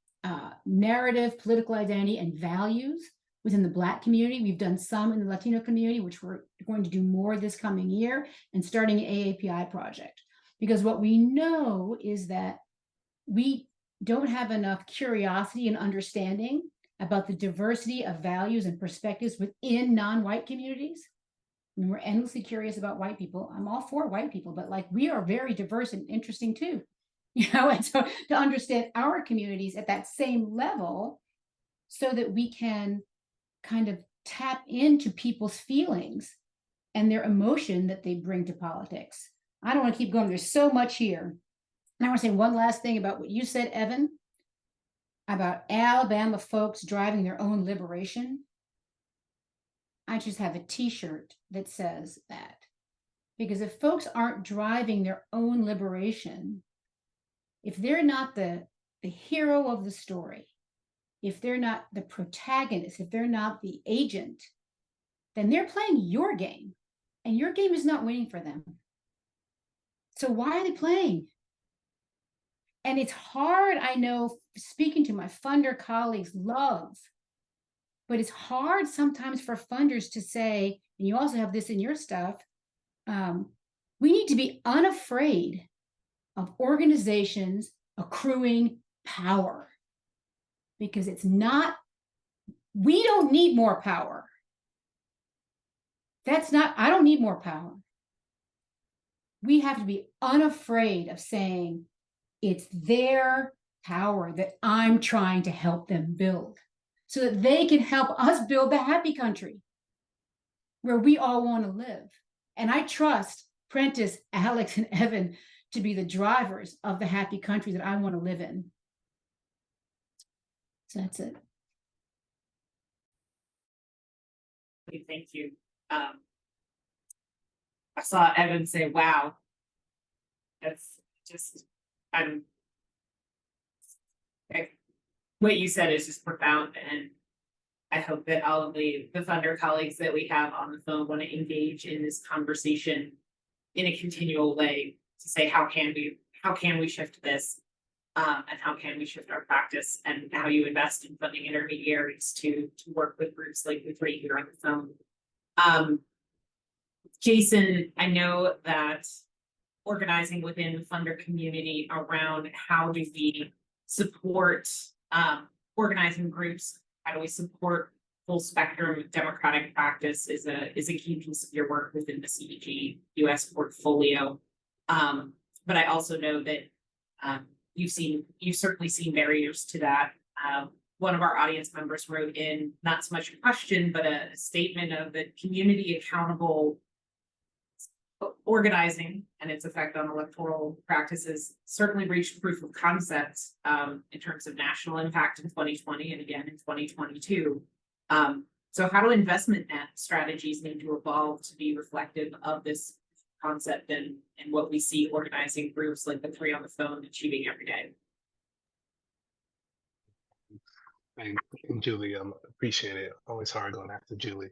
narrative, political identity, and values within the Black community. We've done some in the Latino community, which we're going to do more this coming year, and starting an AAPI project. Because what we know is that we don't have enough curiosity and understanding about the diversity of values and perspectives within non-white communities. I mean, we're endlessly curious about white people. I'm all for white people, but like, we are very diverse and interesting too. And so to understand our communities at that same level, so that we can kind of tap into people's feelings and their emotion that they bring to politics. I don't want to keep going. There's so much here. And I want to say one last thing about what you said, Evan, about Alabama folks driving their own liberation. I just have a t-shirt that says that. Because if folks aren't driving their own liberation, if they're not the hero of the story, if they're not the protagonist, if they're not the agent, then they're playing your game, and your game is not winning for them. So why are they playing? And it's hard, I know, speaking to my funder colleagues, but it's hard sometimes for funders to say, and you also have this in your stuff, we need to be unafraid of organizations accruing power, because it's not, we don't need more power. I don't need more power. We have to be unafraid of saying, it's their power that I'm trying to help them build, so that they can help us build the happy country where we all want to live. And I trust Prentice, Alex, and Evan to be the drivers of the happy country that I want to live in. So that's it. Thank you. I saw Evan say, wow. That's just, what you said is just profound. And I hope that all of the funder colleagues that we have on the phone want to engage in this conversation in a continual way to say, how can we shift this? And how can we shift our practice, and how you invest in funding intermediaries to work with groups like the three here on the phone. Jason, I know that organizing within the funder community around how do we support organizing groups, how do we support full spectrum democratic practice is a key piece of your work within the CDG US portfolio. But I also know that you've certainly seen barriers to that one of our audience members wrote in not so much a question, but a statement of the community accountable organizing and its effect on electoral practices certainly reached proof of concept in terms of national impact in 2020 and again in 2022. So how do investment strategies need to evolve to be reflective of this concept and what we see organizing groups like the Three on the Phone achieving every day? And Julie, appreciate it. Always hard going after Julie.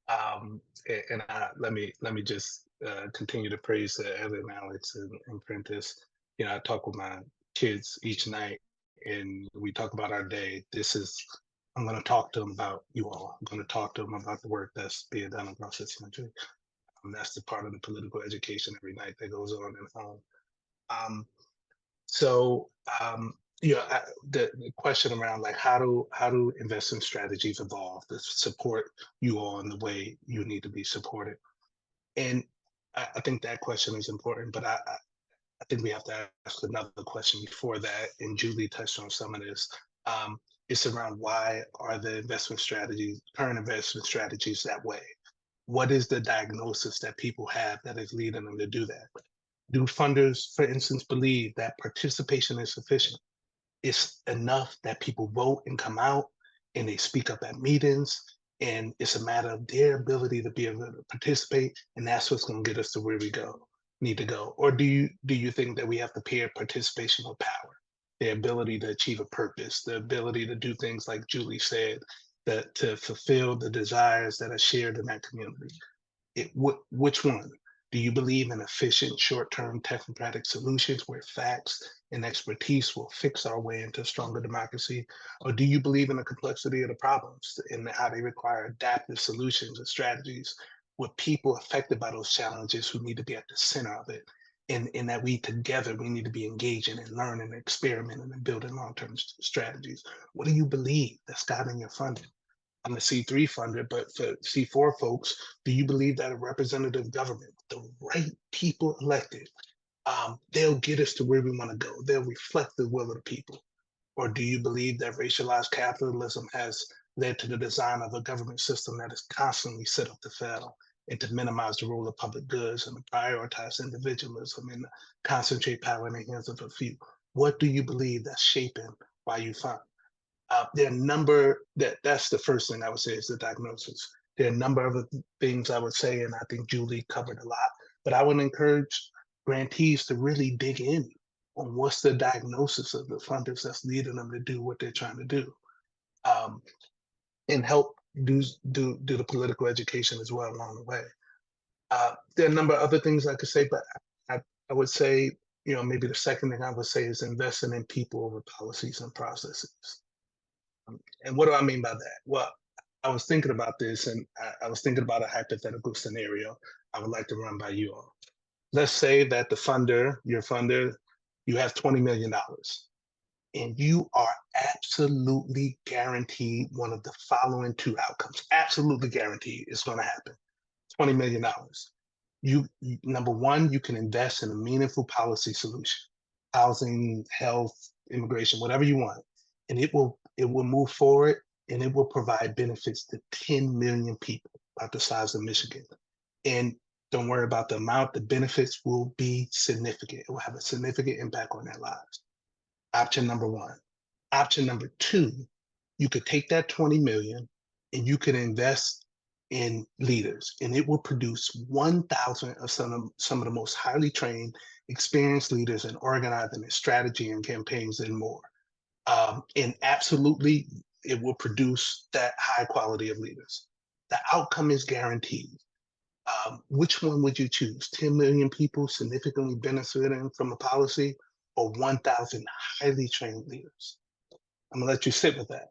Let me just continue to praise Evan, Alex, and Prentice. You know, I talk with my kids each night, and we talk about our day. I'm going to talk to them about you all. I'm going to talk to them about the work that's being done across this country. That's the part of the political education every night that goes on in home. So the question around like how do investment strategies evolve to support you all in the way you need to be supported, and I think that question is important. But I think we have to ask another question before that, and Julie touched on some of this. It's around why are the current investment strategies that way? What is the diagnosis that people have that is leading them to do that? Do funders, for instance, believe that participation is sufficient? It's enough that people vote and come out and they speak up at meetings, and it's a matter of their ability to be able to participate, and that's what's going to get us to where we need to go? Or do you think that we have to pair participation with power, the ability to achieve a purpose, the ability to do things like Julie said, that to fulfill the desires that are shared in that community? Which one? Do you believe in efficient, short-term technocratic solutions where facts and expertise will fix our way into stronger democracy? Or do you believe in the complexity of the problems and how they require adaptive solutions and strategies with people affected by those challenges who need to be at the center of it? And that we together, we need to be engaging and learning and experimenting and building long-term strategies. What do you believe that's guiding your funding? I'm a C3 funder, but for C4 folks, do you believe that a representative government, the right people elected, they'll get us to where we want to go? They'll reflect the will of the people? Or do you believe that racialized capitalism has led to the design of a government system that is constantly set up to fail and to minimize the role of public goods and to prioritize individualism and concentrate power in the hands of a few? What do you believe that's shaping why you fund? There are a number that's the first thing I would say is the diagnosis. There are a number of other things I would say, and I think Julie covered a lot, but I would encourage grantees to really dig in on what's the diagnosis of the funders that's leading them to do what they're trying to do, and help do the political education as well along the way. There are a number of other things I could say, but I would say, maybe the second thing I would say is investing in people over policies and processes. And what do I mean by that? Well, I was thinking about this, and I was thinking about a hypothetical scenario I would like to run by you all. Let's say that your funder, you have $20 million, and you are absolutely guaranteed one of the following two outcomes. Absolutely guaranteed it's going to happen. $20 million. Number one, you can invest in a meaningful policy solution, housing, health, immigration, whatever you want, and it will move forward, and it will provide benefits to 10 million people, about the size of Michigan. And don't worry about the amount, the benefits will be significant. It will have a significant impact on their lives. Option number one. Option number two, you could take that 20 million and you could invest in leaders, and it will produce 1,000 of some of the most highly trained, experienced leaders in organizing and strategy and campaigns and more. And absolutely, it will produce that high quality of leaders. The outcome is guaranteed. Which one would you choose? 10 million people significantly benefiting from a policy, or 1,000 highly trained leaders? I'm gonna let you sit with that.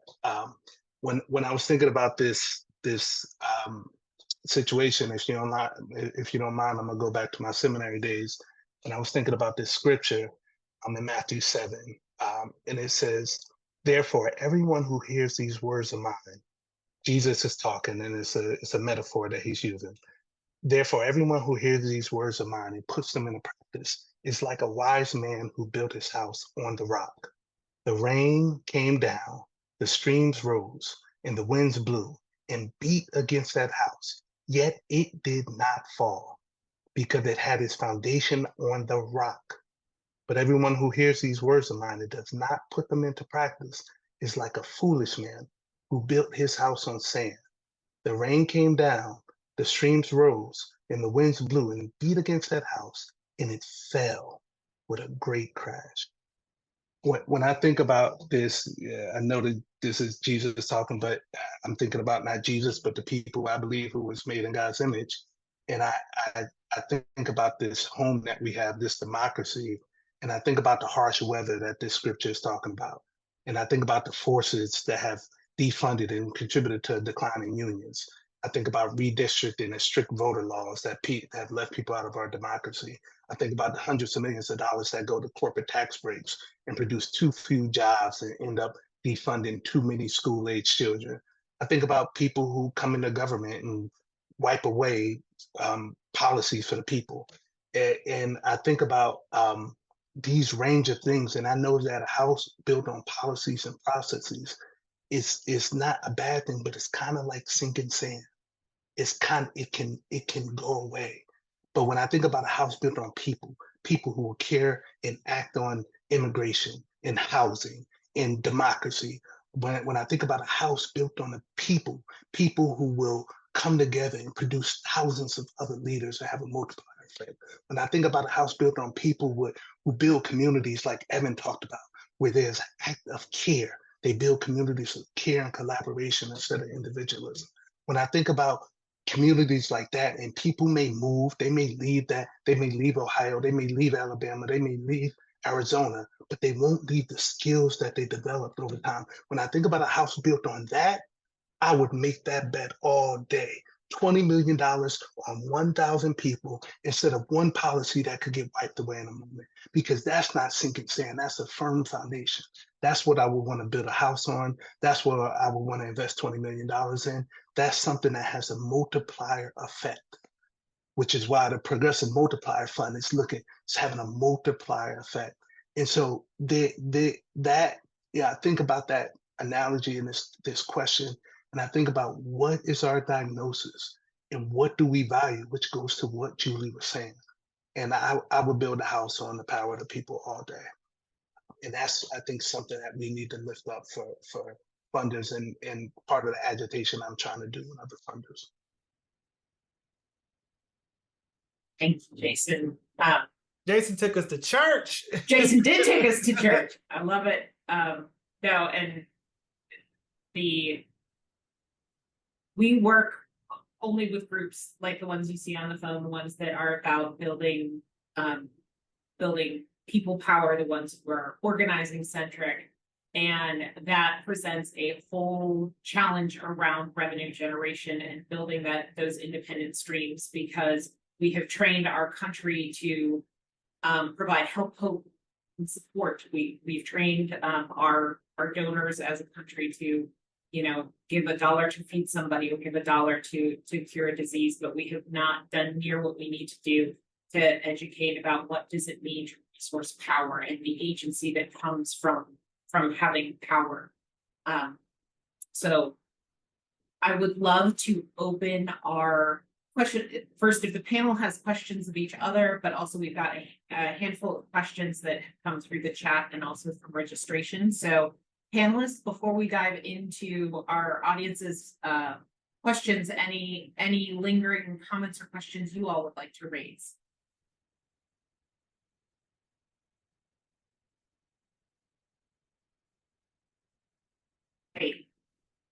When I was thinking about this situation, if you don't mind, I'm gonna go back to my seminary days, and I was thinking about this scripture. I'm in Matthew 7, and it says, "Therefore, everyone who hears these words of mine," Jesus is talking, and it's a metaphor that he's using. "Therefore, everyone who hears these words of mine and puts them into practice is like a wise man who built his house on the rock. The rain came down, the streams rose, and the winds blew and beat against that house, yet it did not fall, because it had its foundation on the rock. But everyone who hears these words of mine and does not put them into practice is like a foolish man who built his house on sand. The rain came down, the streams rose, and the winds blew and beat against that house, and it fell with a great crash. When I think about this, I know that this is Jesus talking, but I'm thinking about not Jesus, but the people I believe who was made in God's image. And I, I think about this home that we have, this democracy, and I think about the harsh weather that this scripture is talking about. And I think about the forces that have defunded and contributed to a decline in unions. I think about redistricting and strict voter laws that have left people out of our democracy. I think about the hundreds of millions of dollars that go to corporate tax breaks and produce too few jobs and end up defunding too many school-age children. I think about people who come into government and wipe away policies for the people. And I think about these range of things, and I know that a house built on policies and processes is not a bad thing, but it's kind of like sinking sand. It can go away. But when I think about a house built on people, people who will care and act on immigration and housing and democracy, when I think about a house built on the people, people who will come together and produce thousands of other leaders and have a multiplier effect. When I think about a house built on people who build communities like Evan talked about, where there's an act of care, they build communities of care and collaboration instead of individualism. When I think about communities like that, and people may move, they may leave Ohio, they may leave Alabama, they may leave Arizona, but they won't leave the skills that they developed over time. When I think about a house built on that, I would make that bet all day. $20 million on 1,000 people instead of one policy that could get wiped away in a moment, because that's not sinking sand, that's a firm foundation. That's what I would want to build a house on. That's what I would want to invest $20 million in. That's something that has a multiplier effect, which is why the Progressive Multiplier Fund is having a multiplier effect. And so I think about that analogy in this question, and I think about what is our diagnosis and what do we value, which goes to what Julie was saying. And I would build a house on the power of the people all day. And that's, I think, something that we need to lift up for funders and part of the agitation I'm trying to do with other funders. Thank you, Jason. Jason took us to church. Jason did take us to church. I love it. No, and we work only with groups like the ones you see on the phone, the ones that are about building people power, the ones who are organizing centric. And that presents a whole challenge around revenue generation and building those independent streams, because we have trained our country to provide help, hope, and support. We've trained our donors as a country to, give $1 to feed somebody or give $1 to cure a disease, but we have not done near what we need to do to educate about what does it mean to resource power and the agency that comes from having power. So I would love to open our question first, if the panel has questions of each other, but also we've got a handful of questions that have come through the chat and also from registration. So panelists, before we dive into our audience's questions, any lingering comments or questions you all would like to raise? Great.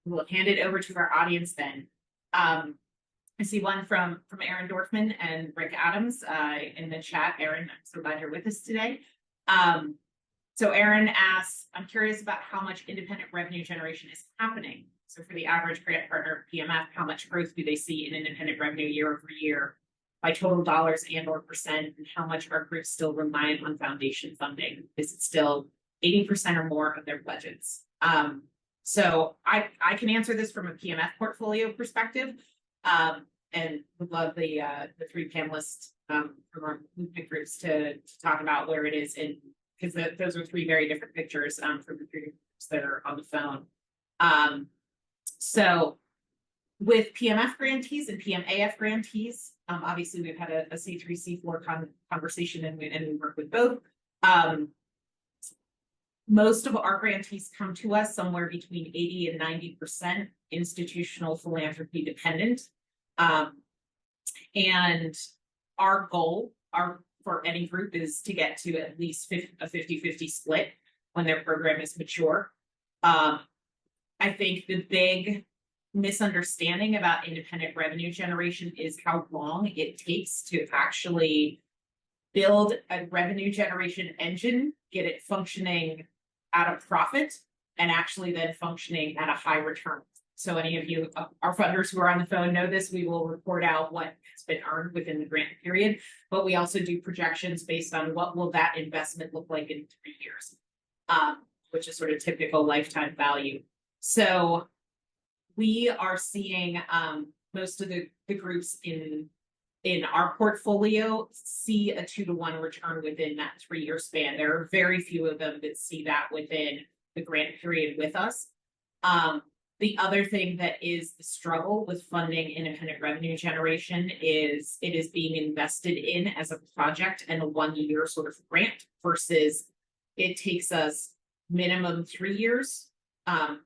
We'll hand it over to our audience then. I see one from Aaron Dorfman and Rick Adams in the chat. Aaron, I'm so glad you're with us today. So Aaron asks, I'm curious about how much independent revenue generation is happening. So for the average grant partner PMF, how much growth do they see in independent revenue year over year by total dollars and or percent? And how much are groups still reliant on foundation funding? Is it still 80% or more of their budgets? So I can answer this from a PMF portfolio perspective. And would love the three panelists from our movement groups to talk about where it is in, because those are three very different pictures from the three groups that are on the phone. So with PMF grantees and PMAF grantees, obviously we've had a C3, C4 conversation and we work with both. Most of our grantees come to us somewhere between 80 and 90% institutional philanthropy dependent. And our goal for any group is to get to at least a 50-50 split when their program is mature. I think the big misunderstanding about independent revenue generation is how long it takes to actually build a revenue generation engine, get it functioning at a profit, and actually then functioning at a high return. So any of you, our funders who are on the phone know this, we will report out what has been earned within the grant period, but we also do projections based on what will that investment look like in 3 years, which is sort of typical lifetime value. So we are seeing most of the groups in our portfolio see a 2-to-1 return within that 3-year span. There are very few of them that see that within the grant period with us. The other thing that is the struggle with funding independent revenue generation is it is being invested in as a project and a 1-year sort of grant versus it takes us minimum 3 years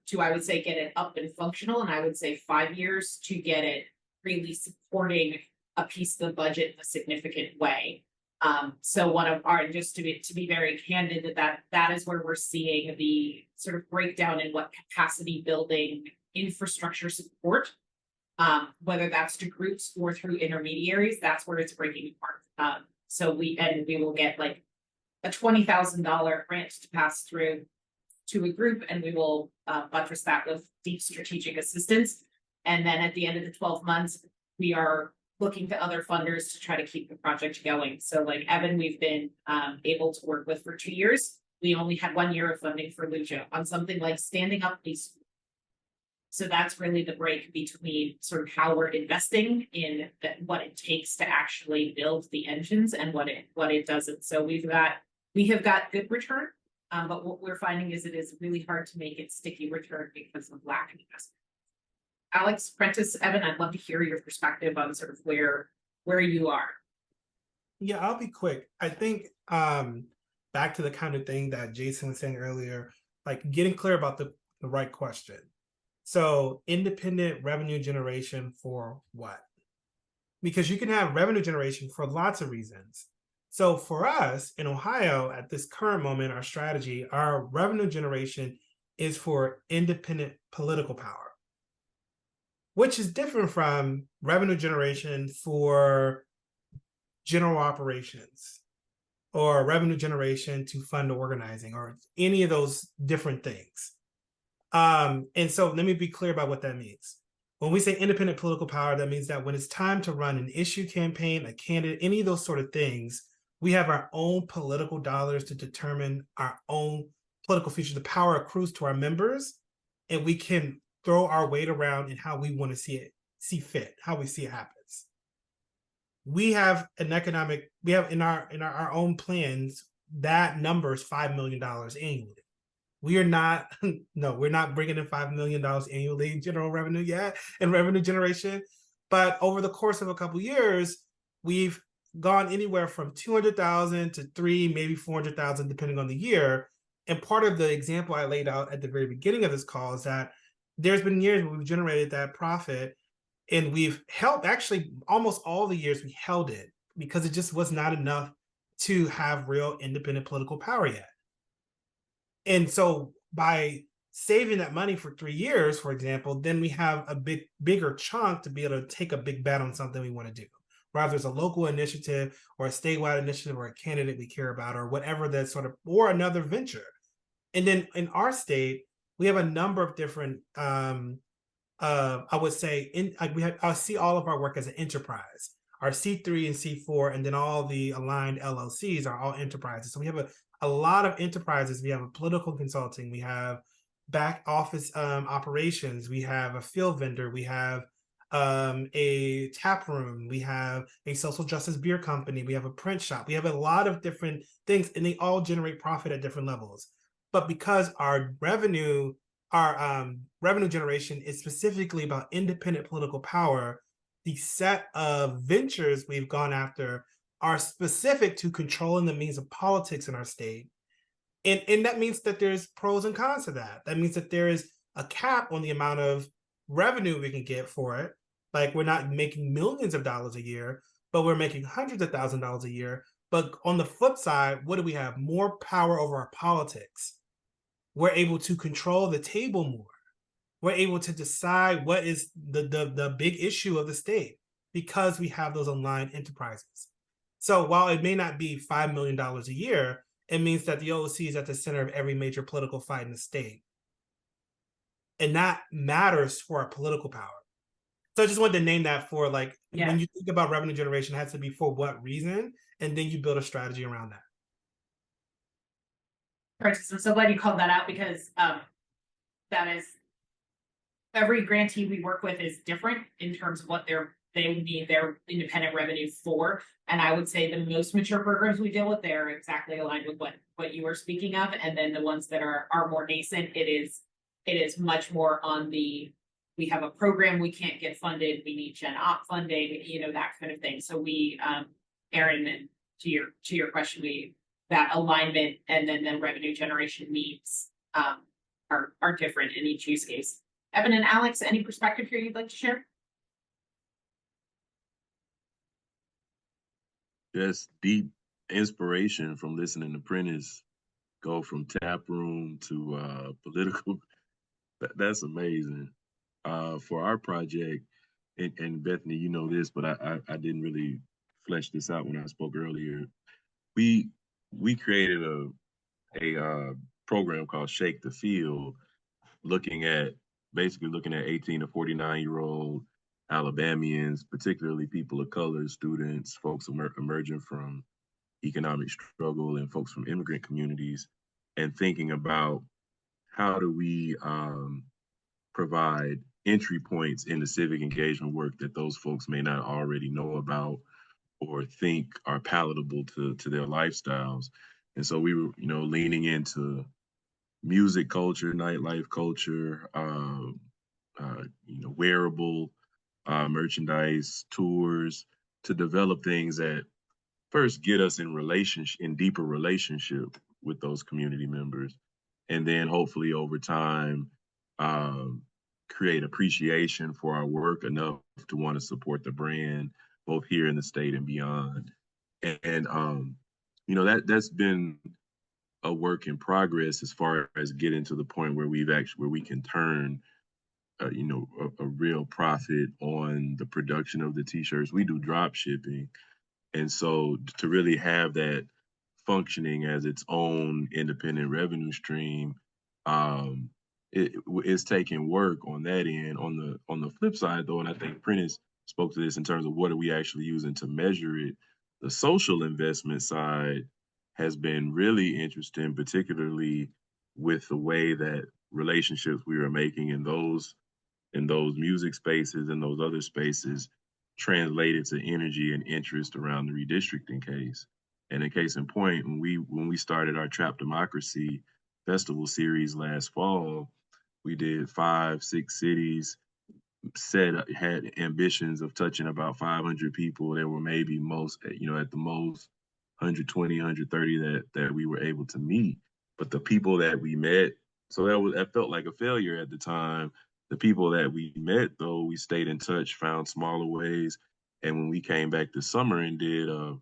to, I would say, get it up and functional. And I would say 5 years to get it really supporting a piece of the budget in a significant way. So one of our, just to be very candid, that is where we're seeing the sort of breakdown in what capacity building infrastructure support, whether that's to groups or through intermediaries, that's where it's breaking apart. So we will get like a $20,000 grant to pass through to a group, and we will buttress that with deep strategic assistance. And then at the end of the 12 months, we are looking to other funders to try to keep the project going. So like Evan, we've been able to work with for 2 years. We only had 1 year of funding for Lucha on something like standing up these. So that's really the break between sort of how we're investing in what it takes to actually build the engines and what it doesn't. So we have got good return, but what we're finding is it is really hard to make it sticky return because of lack of investment. Alex, Prentice, Evan, I'd love to hear your perspective on sort of where you are. Yeah, I'll be quick. I think back to the kind of thing that Jason was saying earlier, like getting clear about the right question. So independent revenue generation for what? Because you can have revenue generation for lots of reasons. So for us in Ohio, at this current moment, our strategy, our revenue generation is for independent political power, which is different from revenue generation for general operations or revenue generation to fund organizing or any of those different things. And so let me be clear about what that means. When we say independent political power, that means that when it's time to run an issue campaign, a candidate, any of those sort of things, we have our own political dollars to determine our own political future. The power accrues to our members, and we can throw our weight around in how we want to see fit, how we see it happens. We have in our own plans, that number is $5 million annually. We are not, no, we're not bringing in $5 million annually in general revenue yet and revenue generation. But over the course of a couple of years, we've gone anywhere from 200,000 to 3, maybe 400,000, depending on the year. And part of the example I laid out at the very beginning of this call is that there's been years where we've generated that profit and we've held, actually almost all the years we held it because it just was not enough to have real independent political power yet. And so by saving that money for 3 years, for example, then we have a bigger chunk to be able to take a big bet on something we want to do. Whether it's a local initiative or a statewide initiative or a candidate we care about or whatever that sort of, or another venture. And then in our state, we have a number of different, I would say, I see all of our work as an enterprise. Our C3 and C4, and then all the aligned LLCs are all enterprises. So we have a lot of enterprises. We have a political consulting, we have back office operations, we have a field vendor, we have a tap room, we have a social justice beer company, we have a print shop, we have a lot of different things, and they all generate profit at different levels. But because our revenue, our revenue generation is specifically about independent political power, the set of ventures we've gone after are specific to controlling the means of politics in our state. And that means that there's pros and cons to that. That means that there is a cap on the amount of revenue we can get for it. Like, we're not making millions of dollars a year, but we're making hundreds of $1,000s a year. But on the flip side, what do we have? More power over our politics. We're able to control the table more. We're able to decide what is the big issue of the state because we have those aligned enterprises. So while it may not be $5 million a year, it means that the OOC is at the center of every major political fight in the state. And that matters for our political power. So I just wanted to name that for, like, Yeah. when you think about revenue generation, it has to be for what reason, and then you build a strategy around that. Francis, I'm so glad you called that out because that is every grantee we work with is different in terms of what they need their independent revenue for. And I would say the most mature programs we deal with, they're exactly aligned with what you were speaking of. And then the ones that are more nascent, it is much more on the, we have a program we can't get funded, we need Gen Op funding, that kind of thing. So we, Aaron, and to your question, that alignment and then revenue generation needs are different in each use case. Evan and Alex, any perspective here you'd like to share? Just deep inspiration from listening to Prentice go from tap room to political. That's amazing. For our project, and Bethany, you know this, but I didn't really flesh this out when I spoke earlier. We created a program called Shake the Field, basically looking at 18 to 49-year-old Alabamians, particularly people of color, students, folks emerging from economic struggle, and folks from immigrant communities, and thinking about how do we provide entry points in the civic engagement work that those folks may not already know about or think are palatable to their lifestyles. And so we were, leaning into music culture, nightlife culture, wearable merchandise, tours, to develop things that first get us in deeper relationship with those community members, and then hopefully over time create appreciation for our work enough to want to support the brand both here in the state and beyond. And that's been a work in progress as far as getting to the point where we can turn a real profit on the production of the t-shirts. We do drop shipping, and so to really have that functioning as its own independent revenue stream, it's taking work on that end. On the flip side, though, and I think Prentice spoke to this in terms of what are we actually using to measure it, the social investment side has been really interesting, particularly with the way that relationships we are making in those music spaces and those other spaces translated to energy and interest around the redistricting case. And in case in point, when we started our Trap Democracy festival series last fall, we did 5-6 cities, had ambitions of touching about 500 people. There were maybe at the most 120, 130 that we were able to meet. But the people that we met, so that felt like a failure at the time. The people that we met, though, we stayed in touch, found smaller ways. And when we came back this summer and did a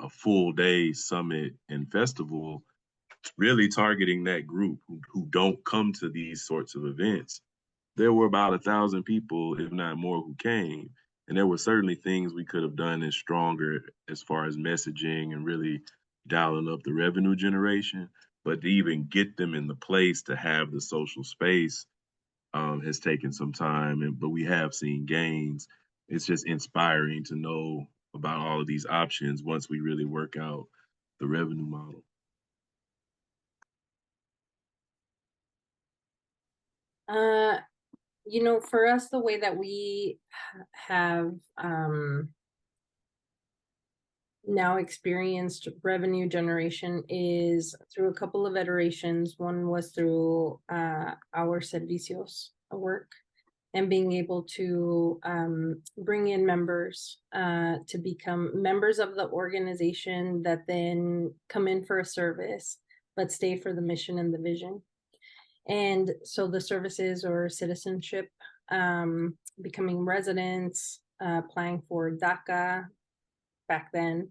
full day summit and festival, really targeting that group who don't come to these sorts of events, there were about 1,000 people, if not more, who came. And there were certainly things we could have done as stronger as far as messaging and really dialing up the revenue generation. But to even get them in the place to have the social space has taken some time, but we have seen gains. It's just inspiring to know about all of these options once we really work out the revenue model. For us, the way that we have now experienced revenue generation is through a couple of iterations. One was through our servicios work and being able to bring in members to become members of the organization that then come in for a service, but stay for the mission and the vision. And so the services or citizenship, becoming residents, applying for DACA back then,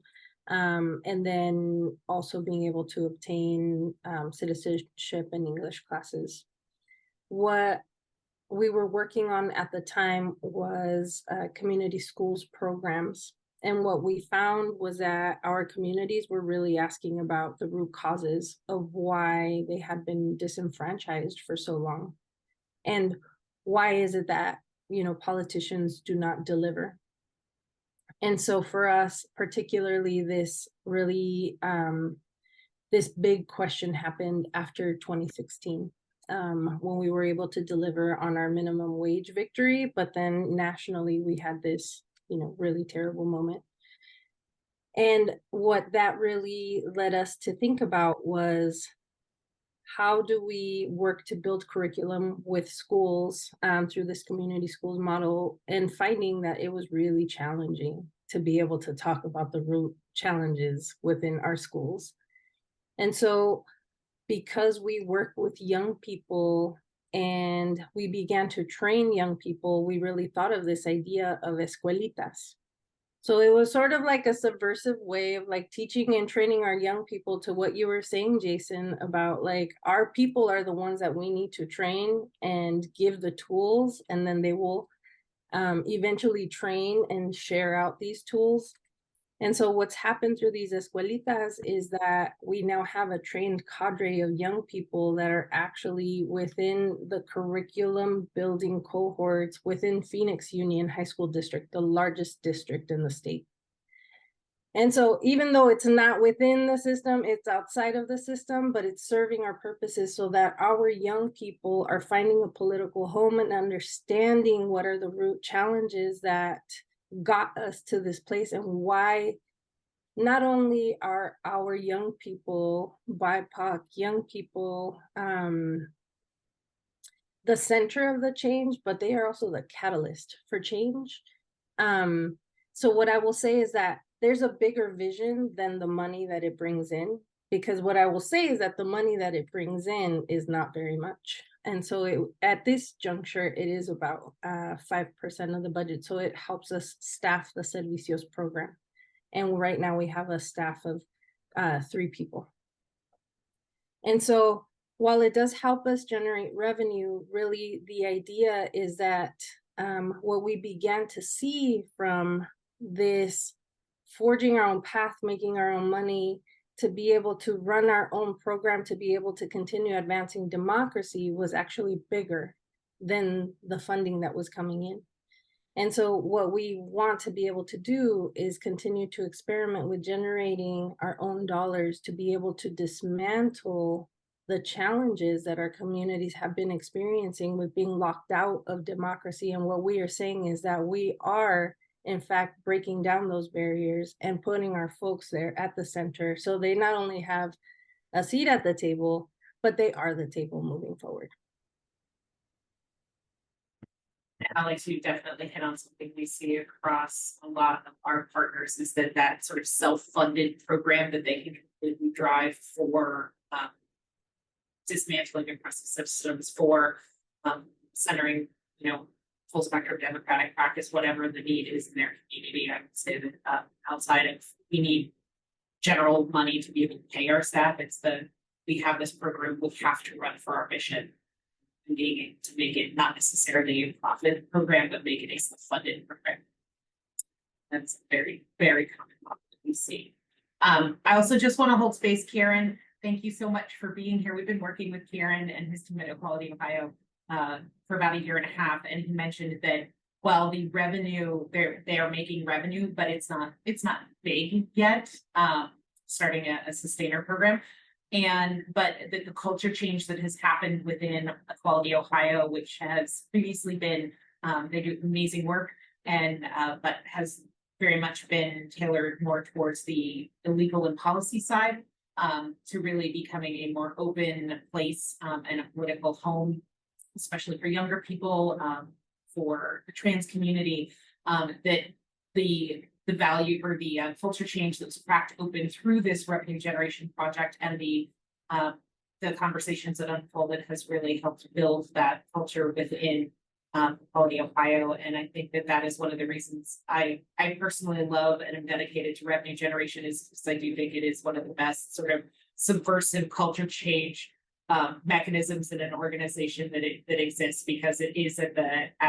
and then also being able to obtain citizenship and English classes. What we were working on at the time was community schools programs. And what we found was that our communities were really asking about the root causes of why they had been disenfranchised for so long. And why is it that, you know, politicians do not deliver? And so for us, particularly this really, this big question happened after 2016. When we were able to deliver on our minimum wage victory, but then nationally we had this, you know, really terrible moment. And what that really led us to think about was, how do we work to build curriculum with schools through this community schools model, and finding that it was really challenging to be able to talk about the root challenges within our schools. And so because we work with young people and we began to train young people, we really thought of this idea of escuelitas. So it was sort of like a subversive way of like teaching and training our young people to what you were saying, Jason, about like our people are the ones that we need to train and give the tools, and then they will eventually train and share out these tools. And so what's happened through these escuelitas is that we now have a trained cadre of young people that are actually within the curriculum building cohorts within Phoenix Union High School District, the largest district in the state. And so even though it's not within the system, it's outside of the system, but it's serving our purposes so that our young people are finding a political home and understanding what are the root challenges that got us to this place, and why not only are our young people, BIPOC young people, the center of the change, but they are also the catalyst for change. So what I will say is that there's a bigger vision than the money that it brings in, because what I will say is that the money that it brings in is not very much. And so at this juncture, it is about 5% of the budget. So it helps us staff the Servicios program. And right now we have a staff of 3 people. And so while it does help us generate revenue, really the idea is that what we began to see from this forging our own path, making our own money, to be able to run our own program, to be able to continue advancing democracy, was actually bigger than the funding that was coming in. And so what we want to be able to do is continue to experiment with generating our own dollars to be able to dismantle the challenges that our communities have been experiencing with being locked out of democracy. And what we are saying is that we are, in fact, breaking down those barriers and putting our folks there at the center, so they not only have a seat at the table, but they are the table moving forward. Alex, you definitely hit on something we see across a lot of our partners, is that sort of self-funded program that they can completely drive for dismantling oppressive systems, for centering, you know, full spectrum democratic practice, whatever the need is in their community. I would say that outside of, we need general money to be able to pay our staff, it's we have this program, we have to run for our mission, and being able to make it not necessarily a profit program, but make it a self-funded program. That's very, very common that we see. I also just want to hold space, Kieran. Thank you so much for being here. We've been working with Kieran and his team at Equality Ohio for about 1.5 years, and he mentioned that while the revenue, they are making revenue, but it's not big yet. Starting a sustainer program, but the culture change that has happened within Equality Ohio, which has previously been they do amazing work, and but has very much been tailored more towards the legal and policy side, to really becoming a more open place, and a political home, especially for younger people, for the trans community, that the value or the culture change that was cracked open through this revenue generation project and the conversations that unfolded has really helped build that culture within Quality Ohio. And I think that that is one of the reasons I personally love and am dedicated to revenue generation, is because I do think it is one of the best sort of subversive culture change mechanisms in an organization that exists, because it is at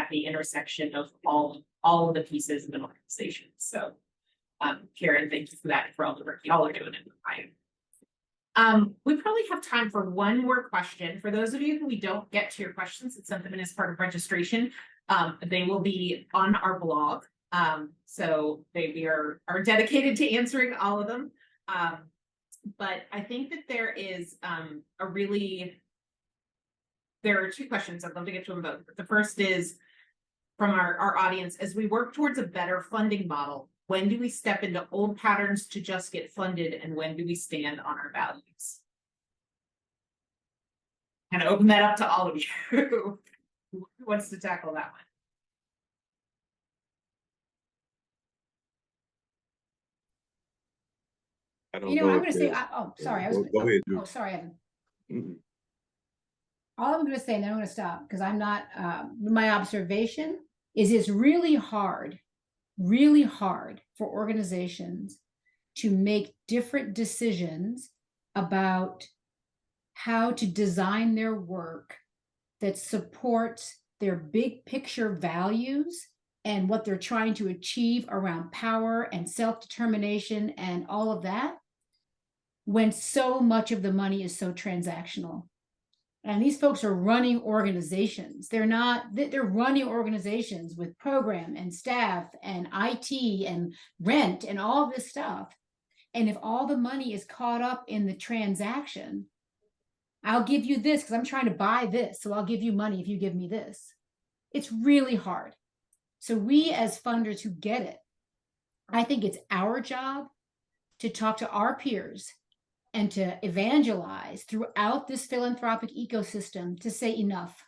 the intersection of all of the pieces of an organization. So Karen, thank you for that, for all the work y'all are doing in Ohio. We probably have time for one more question. For those of you who we don't get to your questions and sent them in as part of registration, they will be on our blog. So we are dedicated to answering all of them. But I think that there is there are two questions. I'd love to get to them both. The first is from our audience: as we work towards a better funding model, when do we step into old patterns to just get funded, and when do we stand on our values? Kind of open that up to all of you. Who wants to tackle that one? I don't You know, know I'm if going to say, there's. oh, sorry. I was, Go ahead, oh, Drew. sorry, Evan. Mhm. All I'm going to say, and then I'm going to stop, because I'm not, my observation is it's really hard for organizations to make different decisions about how to design their work that supports their big picture values and what they're trying to achieve around power and self-determination and all of that, when so much of the money is so transactional. And these folks are running organizations. They're running organizations with program and staff and IT and rent and all of this stuff. And if all the money is caught up in the transaction, I'll give you this because I'm trying to buy this, so I'll give you money if you give me this. It's really hard. So we as funders who get it, I think it's our job to talk to our peers and to evangelize throughout this philanthropic ecosystem to say enough,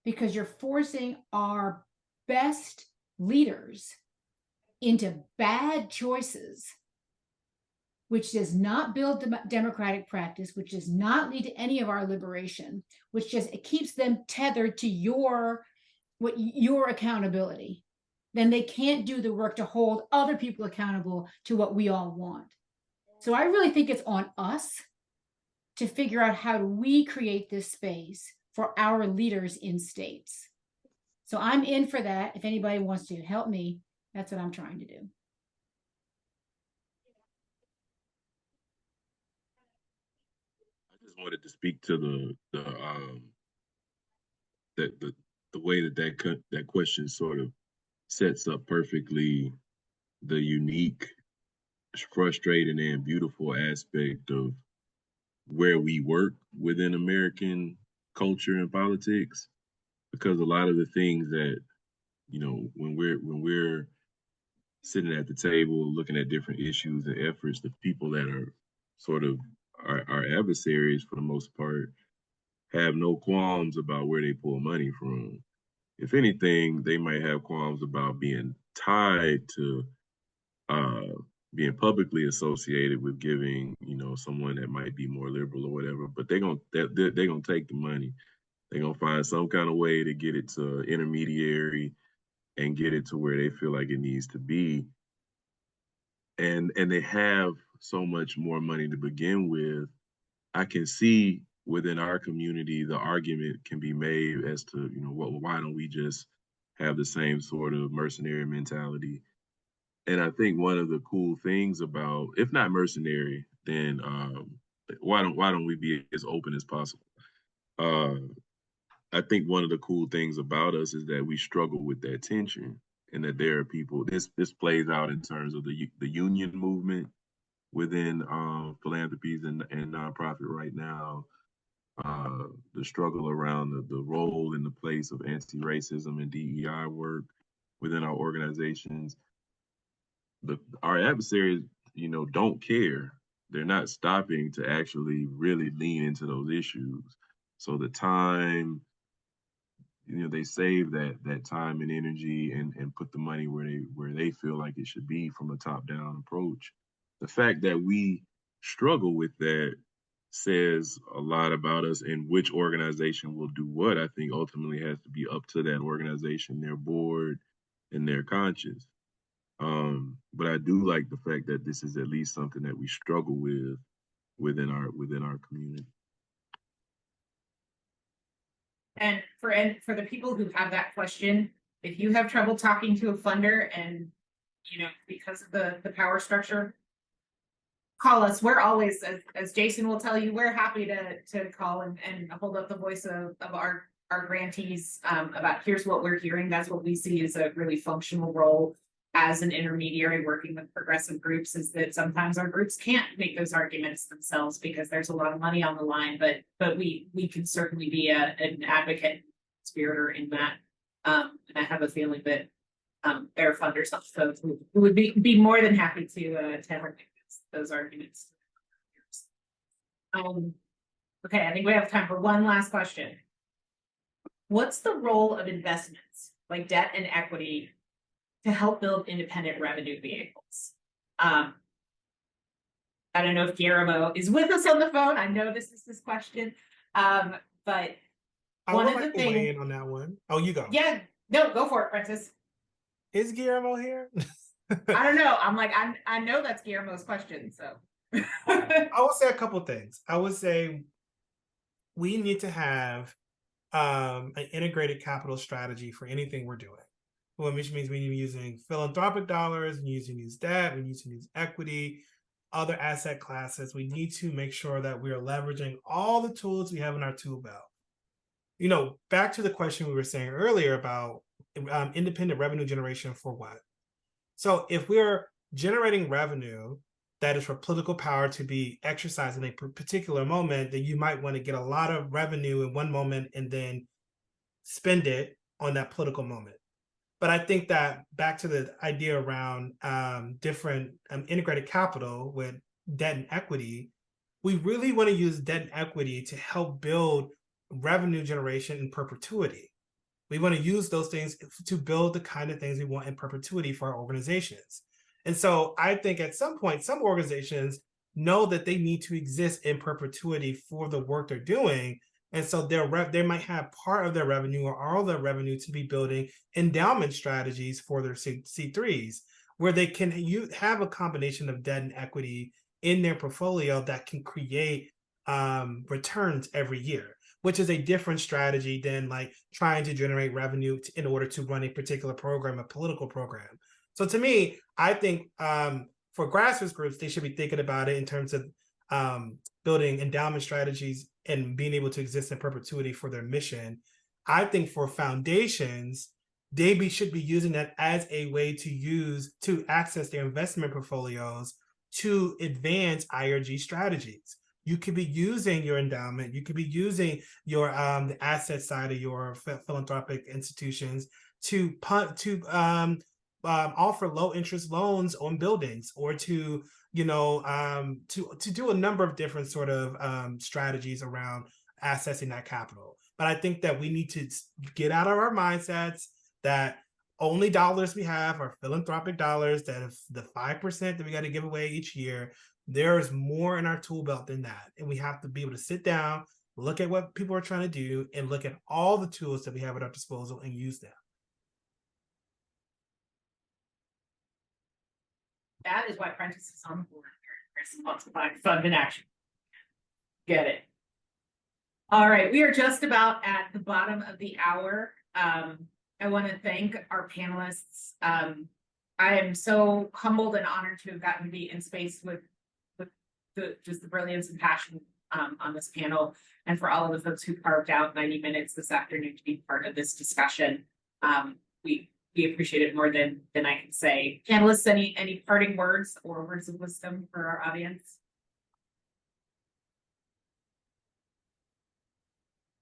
because you're forcing our best leaders into bad choices, which does not build democratic practice, which does not lead to any of our liberation, which just it keeps them tethered to your accountability. Then they can't do the work to hold other people accountable to what we all want. So I really think it's on us to figure out how do we create this space for our leaders in states. So I'm in for that. If anybody wants to help me, that's what I'm trying to do. I just wanted to speak to the way that question sort of sets up perfectly the unique, frustrating, and beautiful aspect of where we work within American culture and politics. Because a lot of the things that, when we're sitting at the table looking at different issues and efforts, the people that are sort of our adversaries for the most part have no qualms about where they pull money from. If anything, they might have qualms about being tied to uh, being publicly associated with giving, someone that might be more liberal or whatever. But they're gonna take the money. They're gonna find some kind of way to get it to intermediary and get it to where they feel like it needs to be. And they have so much more money to begin with. I can see within our community the argument can be made as to, why don't we just have the same sort of mercenary mentality? And I think one of the cool things about, if not mercenary, then why don't we be as open as possible? I think one of the cool things about us is that we struggle with that tension, and that there are people. This plays out in terms of the union movement within philanthropies and nonprofit right now. The struggle around the role and the place of anti-racism and DEI work. within our organizations, our adversaries, don't care. They're not stopping to actually really lean into those issues. So the time, they save that time and energy and put the money where they feel like it should be from a top down approach. The fact that we struggle with that says a lot about us, and which organization will do what, I think ultimately has to be up to that organization, their board, and their conscience. But I do like the fact that this is at least something that we struggle with within our community. And for the people who have that question, if you have trouble talking to a funder and, because of the power structure, call us. We're always, as Jason will tell you, we're happy to call and hold up the voice of our grantees about here's what we're hearing. That's what we see as a really functional role as an intermediary working with progressive groups, is that sometimes our groups can't make those arguments themselves because there's a lot of money on the line, but we can certainly be an advocate, spiritor in that. And I have a feeling that there are funders also who would be more than happy to have those arguments. Okay, I think we have time for one last question. What's the role of investments like debt and equity to help build independent revenue vehicles? I don't know if Guillermo is with us on the phone. I know this is his question, but I one would of like the to weigh things. in on that one. Oh, you go. Yeah, no, go for it, Princess. Is Guillermo here? I don't know. I'm like, I know that's Guillermo's question, so. I would say a couple things. I would say we need to have an integrated capital strategy for anything we're doing. Which means we need to be using philanthropic dollars, we need to use debt, we need to use equity, other asset classes. We need to make sure that we are leveraging all the tools we have in our tool belt. Back to the question we were saying earlier about independent revenue generation for what? So if we're generating revenue that is for political power to be exercised in a particular moment, then you might want to get a lot of revenue in one moment and then spend it on that political moment. But I think that back to the idea around different integrated capital with debt and equity, we really want to use debt and equity to help build revenue generation in perpetuity. We want to use those things to build the kind of things we want in perpetuity for our organizations. And so I think at some point, some organizations know that they need to exist in perpetuity for the work they're doing. And so they might have part of their revenue or all their revenue to be building endowment strategies for their C3s, where they can have a combination of debt and equity in their portfolio that can create returns every year, which is a different strategy than like trying to generate revenue in order to run a particular program, a political program. So to me, I think for grassroots groups, they should be thinking about it in terms of building endowment strategies and being able to exist in perpetuity for their mission. I think for foundations, they should be using that as a way to access their investment portfolios to advance IRG strategies. You could be using your endowment, you could be using your the asset side of your philanthropic institutions to offer low interest loans on buildings, or to do a number of different sort of strategies around accessing that capital. But I think that we need to get out of our mindsets that only dollars we have are philanthropic dollars, that if the 5% that we got to give away each year, there's more in our tool belt than that. And we have to be able to sit down, look at what people are trying to do, and look at all the tools that we have at our disposal and use them. That is why Prentice is on the board. Responsible fund in action. Get it. All right, we are just about at the bottom of the hour. I want to thank our panelists. I am so humbled and honored to have gotten to be in space with just the brilliance and passion on this panel, and for all of the folks who carved out 90 minutes this afternoon to be part of this discussion. We appreciate it more than I can say. Panelists, any parting words or words of wisdom for our audience?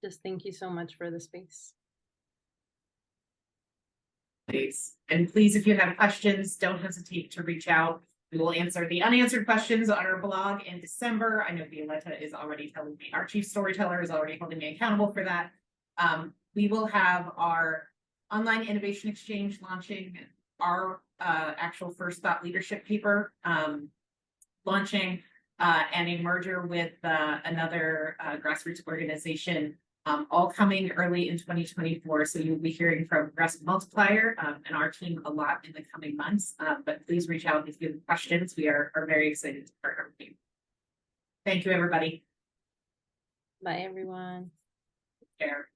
Just thank you so much for the space. Please. And please, if you have questions, don't hesitate to reach out. We will answer the unanswered questions on our blog in December. I know Violetta is already telling me, our chief storyteller is already holding me accountable for that. We will have our online innovation exchange launching our actual first thought leadership paper launching and a merger with another grassroots organization, all coming early in 2024. So you'll be hearing from Progressive Multiplier and our team a lot in the coming months. But please reach out if you have questions. We are very excited to partner with you. Thank you, everybody. Bye, everyone. Take care.